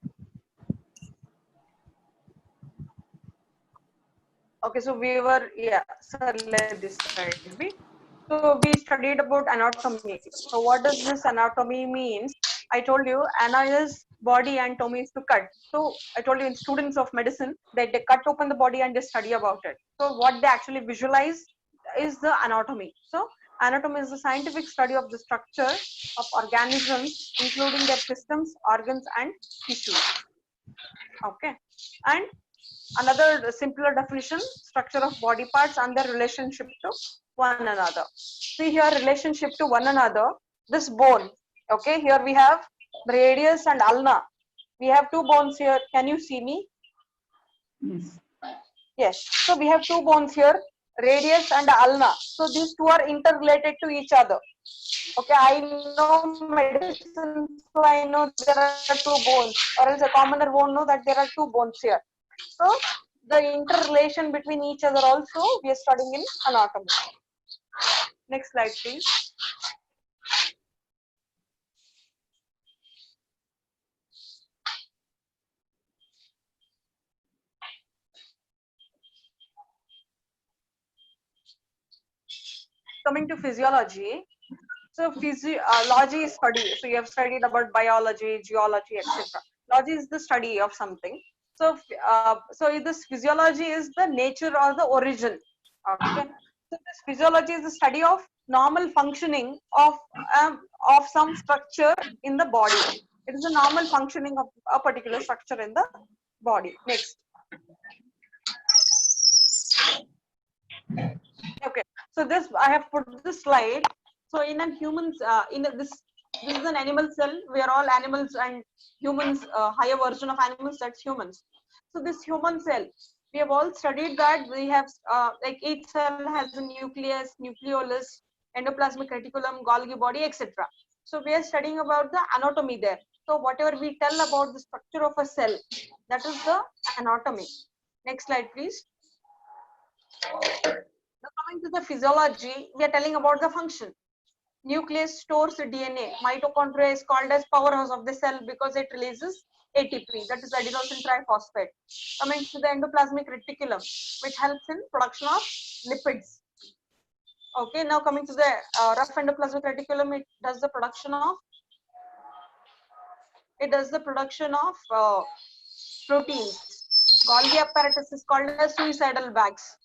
S1: Okay, so we were, sir, let this slide be. So we studied about anatomy. So what does this anatomy means? I told you, ana is body and tomy is to cut. So I told you in students of medicine that they cut open the body and they study about it. So what they actually visualize is the anatomy. So anatomy is the scientific study of the structure of organisms, including their systems, organs, and tissues. Okay, and another simpler definition, structure of body parts and their relationship to one another. See here, relationship to one another, this bone, okay, here we have radius and ulna. We have two bones here. Can you see me?
S6: Yes.
S1: Yes. So we have two bones here, radius and ulna. So these two are interrelated to each other. Okay, I know medicine, so I know there are two bones, or else a commoner won't know that there are two bones here. So the interrelation between each other also we are studying in anatomy. Next slide, please. Coming to physiology. So physiology is study. So you have studied about biology, geology, etc. Logy is the study of something. So this physiology is the nature or the origin. Okay. So this physiology is the study of normal functioning of some structure in the body. It is a normal functioning of a particular structure in the body. Next. Okay. So this I have put this slide. So in a humans, this is an animal cell. We are all animals and humans, higher version of animals, that's humans. So this human cell, we have all studied that we have like each cell has a nucleus, nucleolus, endoplasmic reticulum, Golgi body, etc. So we are studying about the anatomy there. So whatever we tell about the structure of a cell, that is the anatomy. Next slide, please. Now coming to the physiology, we are telling about the function. Nucleus stores DNA. Mitochondria is called as powerhouse of the cell because it releases ATP, that is adenosine triphosphate. Coming to the endoplasmic reticulum, which helps in production of lipids. Okay, now coming to the rough endoplasmic reticulum, it does the production of proteins. Golgi apparatus is called as suicidal bags.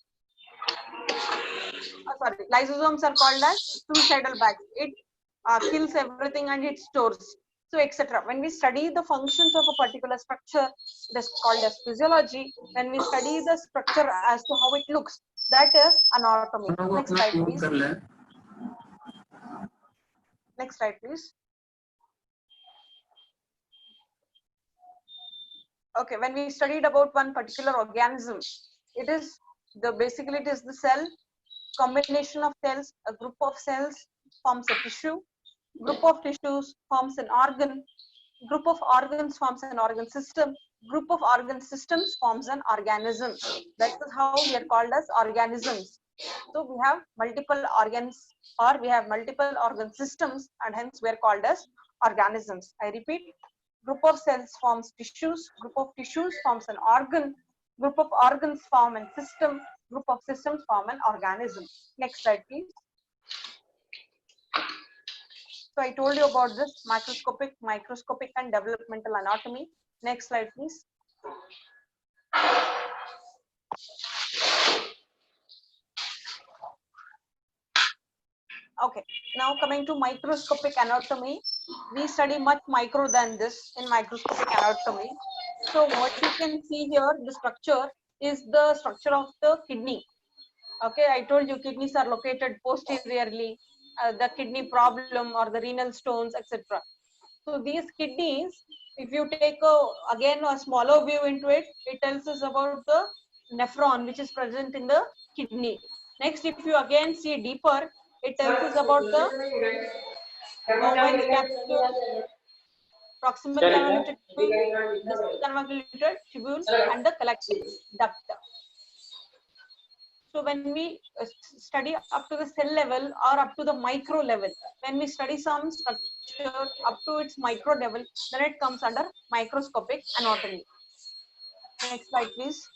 S1: Lysosomes are called as suicidal bags. It kills everything and it stores. So, etc. When we study the functions of a particular structure, it is called as physiology. When we study the structure as to how it looks, that is anatomy. Next slide, please. Next slide, please. Okay, when we studied about one particular organism, it is basically it is the cell. Combination of cells, a group of cells forms a tissue, group of tissues forms an organ, group of organs forms an organ system, group of organ systems forms an organism. That is how we are called as organisms. So we have multiple organs or we have multiple organ systems and hence we are called as organisms. I repeat, group of cells forms tissues, group of tissues forms an organ, group of organs form a system, group of systems form an organism. Next slide, please. So I told you about this macroscopic, microscopic and developmental anatomy. Next slide, please. Okay, now coming to microscopic anatomy, we study much micro than this in microscopic anatomy. So what you can see here, the structure is the structure of the kidney. Okay, I told you kidneys are located posteriorly, the kidney problem or the renal stones, etc. So these kidneys, if you take again a smaller view into it, it tells us about the nephron which is present in the kidney. Next, if you again see deeper, it tells us about the bowel capsule, proximal convoluted tubule, distal convoluted tubule, and the collecting duct. So when we study up to the cell level or up to the micro level, when we study some structure up to its micro level, then it comes under microscopic anatomy. Next slide, please.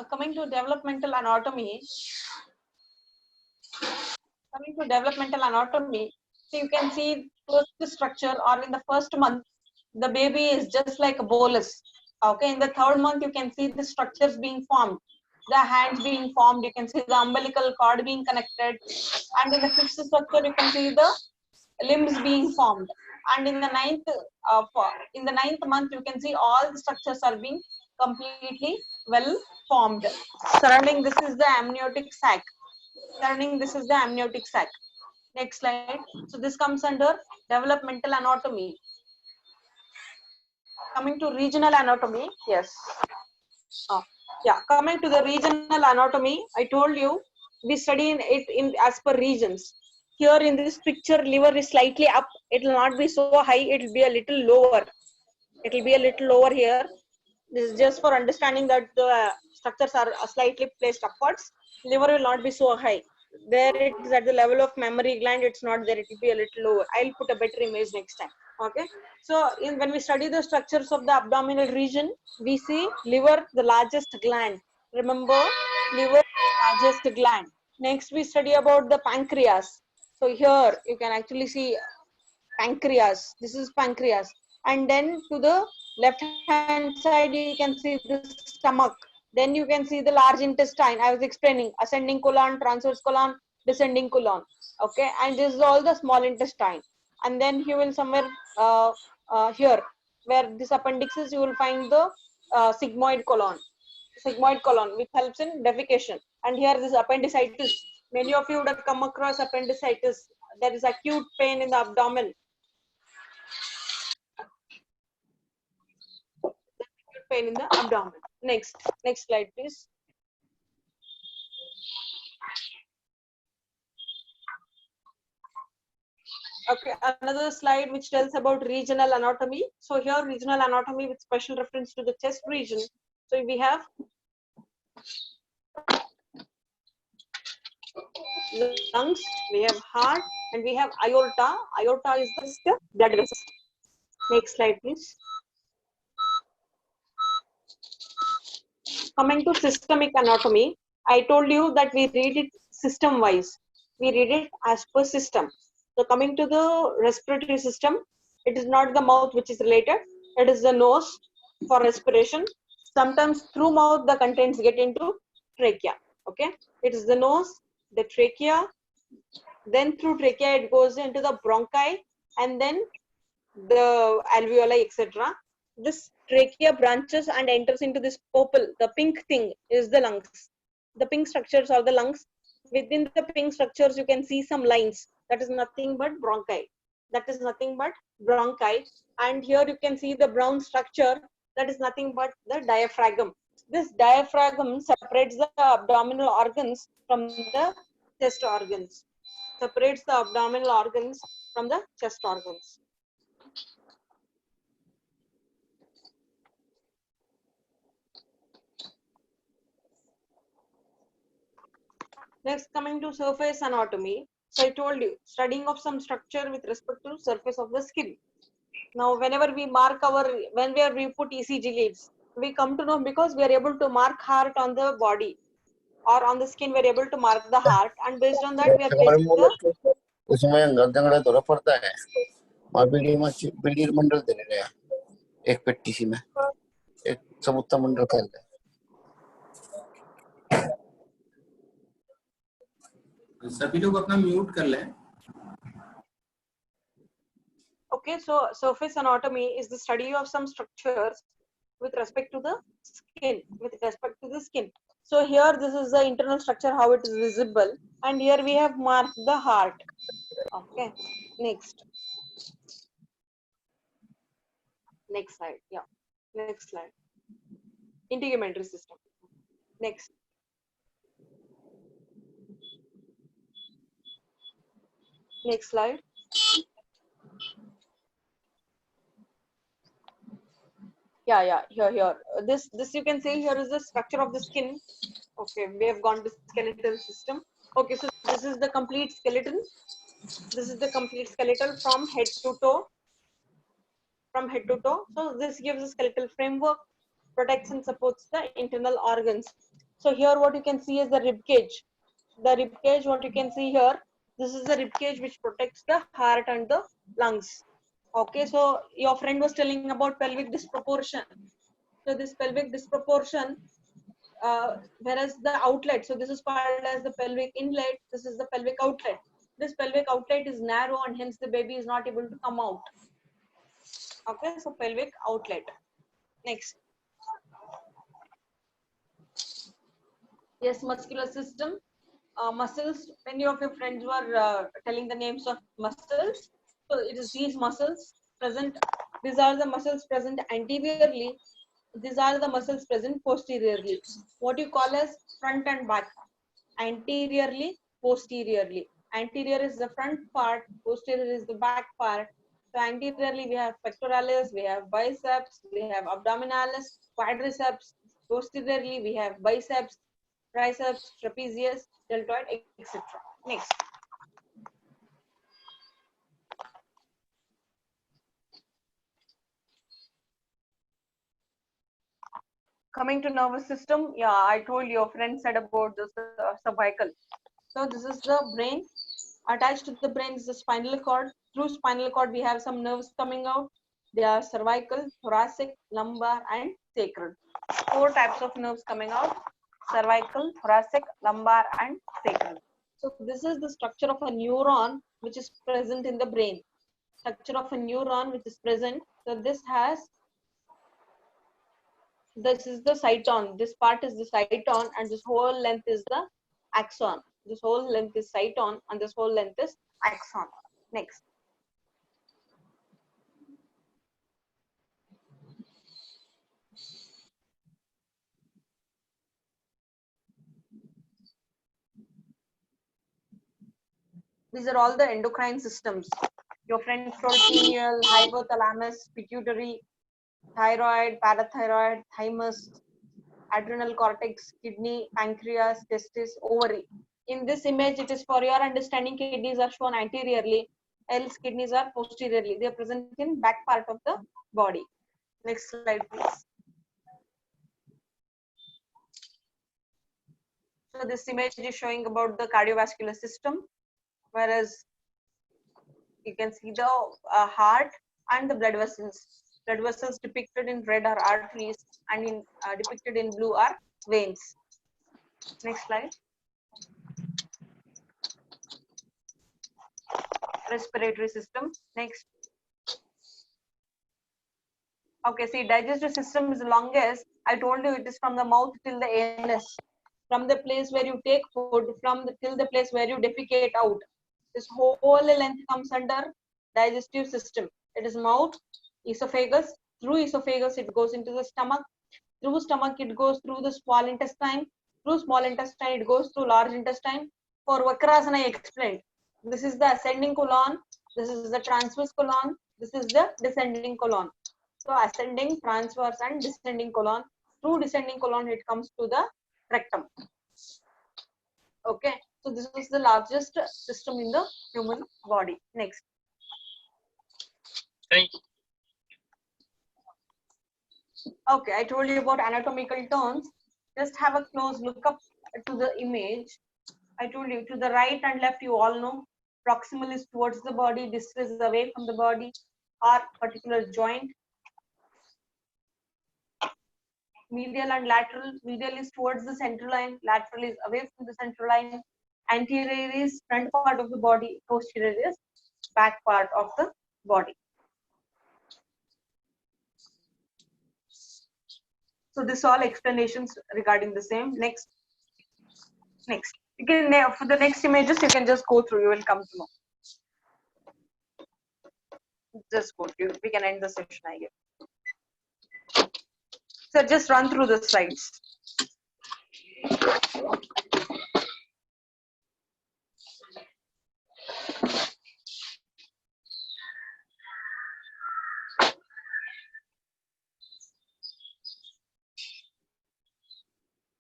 S1: Coming to developmental anatomy. So you can see first structure, or in the first month, the baby is just like a bolus. Okay, in the third month, you can see the structures being formed, the hands being formed, you can see the umbilical cord being connected, and in the fifth structure, you can see the limbs being formed. And in the ninth month, you can see all the structures are being completely well formed. Surrounding this is the amniotic sac. Next slide. So this comes under developmental anatomy. Coming to regional anatomy, yes. Coming to the regional anatomy, I told you we study it as per regions. Here in this picture, liver is slightly up. It will not be so high. It will be a little lower. Here. This is just for understanding that the structures are slightly placed upwards. Liver will not be so high. There it is at the level of mammary gland. It's not there. It will be a little lower. I'll put a better image next time. Okay. So when we study the structures of the abdominal region, we see liver, the largest gland. Remember, liver, largest gland. Next, we study about the pancreas. So here you can actually see pancreas. This is pancreas. And then to the left hand side, you can see the stomach. Then you can see the large intestine. I was explaining ascending colon, transverse colon, descending colon. Okay, and this is all the small intestine. And then you will somewhere here, where this appendix is, you will find the sigmoid colon, which helps in defecation. And here this appendicitis. Many of you would have come across appendicitis. There is acute pain in the abdomen. Next slide, please. Okay, another slide which tells about regional anatomy. So here regional anatomy with special reference to the chest region. So we have lungs, we have heart, and we have aorta. Aorta is the blood vessel. Next slide, please. Coming to systemic anatomy, I told you that we read it system wise. We read it as per system. So coming to the respiratory system, it is not the mouth which is related. It is the nose for respiration. Sometimes through mouth the contents get into trachea. Okay, it is the nose, the trachea, then through trachea it goes into the bronchi, and then the alveoli, etc. This trachea branches and enters into this purple. The pink thing is the lungs. The pink structures are the lungs. Within the pink structures, you can see some lines. That is nothing but bronchi. And here you can see the brown structure. That is nothing but the diaphragm. This diaphragm separates the abdominal organs from the chest organs. Next, coming to surface anatomy. So I told you, studying of some structure with respect to surface of the skin. Now, whenever we put ECG leads, we come to know because we are able to mark heart on the body or on the skin, we are able to mark the heart, and based on that we are placing the
S10: उसमें गंदंगड़ा थोड़ा पड़ता है मां बीड़ी मंडल दे रहे हैं एक पेटी सी में एक सबूता मंडल कर ले
S9: सभी लोग अपना म्यूट कर लें.
S1: Okay, so surface anatomy is the study of some structures with respect to the skin. So here this is the internal structure, how it is visible, and here we have marked the heart. Okay, next slide. Yeah, next slide. Integumentary system. Next. Next slide. Yeah, here. This you can see here is the structure of the skin. Okay, we have gone to skeletal system. Okay, so this is the complete skeleton. This is the complete skeleton from head to toe. From head to toe. So this gives a skeletal framework, protects and supports the internal organs. So here what you can see is the rib cage. The rib cage, what you can see here, this is the rib cage which protects the heart and the lungs. Okay, so your friend was telling about pelvic disproportion. So this pelvic disproportion, whereas the outlet, so this is called as the pelvic inlet, this is the pelvic outlet. This pelvic outlet is narrow and hence the baby is not able to come out. Okay, so pelvic outlet. Next. Yes, muscular system. Muscles, many of your friends were telling the names of muscles. So it is these muscles present. These are the muscles present anteriorly. These are the muscles present posteriorly. What you call as front and back. Anteriorly, posteriorly. Anterior is the front part, posterior is the back part. So anteriorly we have pectoralis, we have biceps, we have abdominalis, quadriceps. Posteriorly we have biceps, triceps, trapezius, deltoid, etc. Next. Coming to nervous system, yeah, I told your friend said about the cervical. So this is the brain. Attached to the brain is the spinal cord. Through spinal cord, we have some nerves coming out. They are cervical, thoracic, lumbar, and sacral. 4 types of nerves coming out: cervical, thoracic, lumbar, and sacral. So this is the structure of a neuron which is present in the brain. Structure of a neuron which is present. So this is the cyton. This part is the cyton, and this whole length is the axon. This whole length is cyton, and this whole length is axon. Next. These are all the endocrine systems. Your friend told pineal, hypothalamus, pituitary, thyroid, parathyroid, thymus, adrenal cortex, kidney, pancreas, testis, ovary. In this image, it is for your understanding, kidneys are shown anteriorly, else kidneys are posteriorly. They are present in back part of the body. Next slide, please. So this image is showing about the cardiovascular system, whereas you can see the heart and the blood vessels. Blood vessels depicted in red are arteries, and depicted in blue are veins. Next slide. Respiratory system. Next. Okay, see, digestive system is the longest. I told you it is from the mouth till the anus. From the place where you take food, till the place where you defecate out. This whole length comes under digestive system. It is mouth, esophagus. Through esophagus, it goes into the stomach. Through stomach, it goes through the small intestine. Through small intestine, it goes through large intestine. For Vakrasana, I explained. This is the ascending colon. This is the transverse colon. This is the descending colon. So ascending, transverse, and descending colon. Through descending colon, it comes to the rectum. Okay, so this is the largest system in the human body. Next.
S11: Thank you.
S1: Okay, I told you about anatomical terms. Just have a close look up to the image. I told you to the right and left, you all know. Proximal is towards the body, distal is away from the body, or particular joint. Medial and lateral. Medial is towards the central line, lateral is away from the central line. Anterior is front part of the body, posterior is back part of the body. So this all explanations regarding the same. Next, Next, you can for the next images you can just go through. You will come to know. Just go through. We can end the session, I guess. So just run through the slides.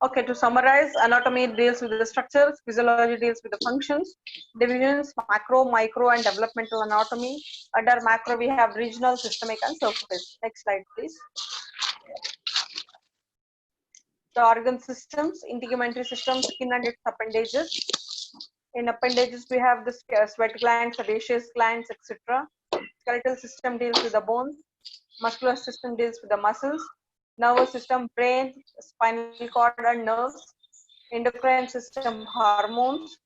S1: Okay, to summarize, anatomy deals with the structures, physiology deals with the functions, divisions, macro, micro, and developmental anatomy. Under macro, we have regional, systemic, and surface. Next slide, please. The organ systems, integumentary system, skin and its appendages. In appendages, we have the sweat glands, sebaceous glands, etc. Skeletal system deals with the bones. Muscular system deals with the muscles. Nervous system, brain, spinal cord, and nerves. Endocrine system, hormones.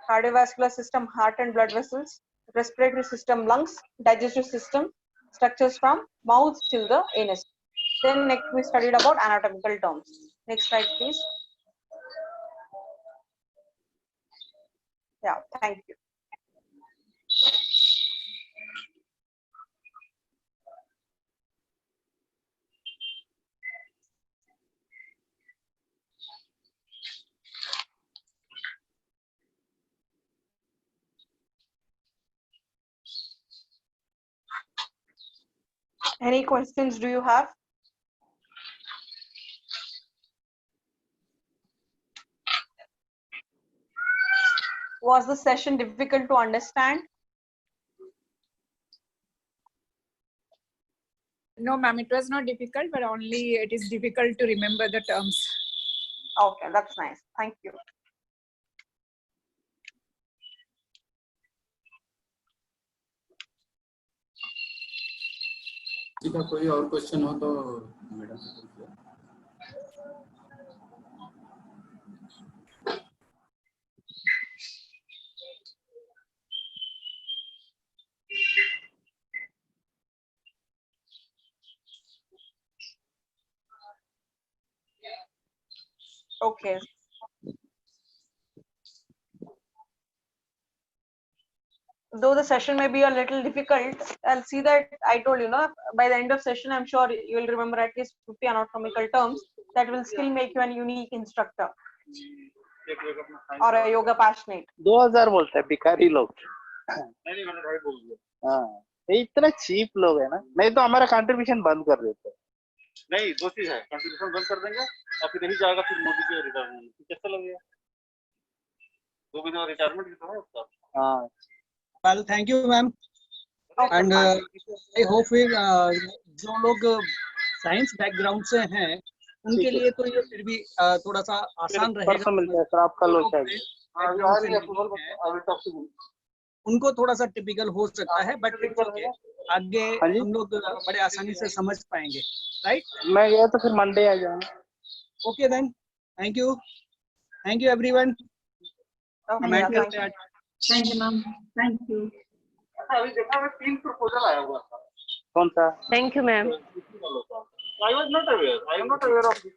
S1: Cardiovascular system, heart and blood vessels. Respiratory system, lungs. Digestive system, structures from mouth till the anus. Then next we studied about anatomical terms. Next slide, please. Yeah, thank you. Any questions do you have? Was the session difficult to understand?
S4: No, ma'am, it was not difficult, but only it is difficult to remember the terms.
S1: Okay, that's nice. Thank you.
S9: का कोई और question हो तो madam से पूछिए।
S1: Okay. Though the session may be a little difficult, I'll see that I told you, no, by the end of session, I'm sure you will remember at least 50 anatomical terms that will still make you a unique instructor or a yoga passionate.
S11: 2000 बोलते हैं भिखारी लोग। हाँ, ये इतना cheap लोग है ना, नहीं तो हमारा कंट्रीब्यूशन बंद कर देते। नहीं, दो चीज है, कंट्रीब्यूशन बंद कर देंगे और फिर नहीं जाएगा, फिर मोदी के रिटायरमेंट कैसा लगेगा? 2 महीने का रिटायरमेंट भी तो है उसका। हाँ।
S12: Well, thank you, ma'am.
S1: Okay,
S12: And I hope जो लोग साइंस बैकग्राउंड से हैं उनके लिए तो ये फिर भी थोड़ा सा आसान रहेगा।
S11: परसों मिलते हैं सर, आपका लो चाहिए।
S12: उनको थोड़ा सा टिपिकल हो सकता है, बट आगे हम लोग बड़े आसानी से समझ पाएंगे, राइट?
S11: मैं गया तो फिर मंडे आ जाऊंगा।
S12: Okay then, thank you everyone.
S6: Thank you, ma'am. Thank you.
S11: अभी देखा मैं 3 प्रपोजल आया हुआ था। कौन सा?
S7: Thank you, ma'am.
S11: I was not aware. I am not aware of this.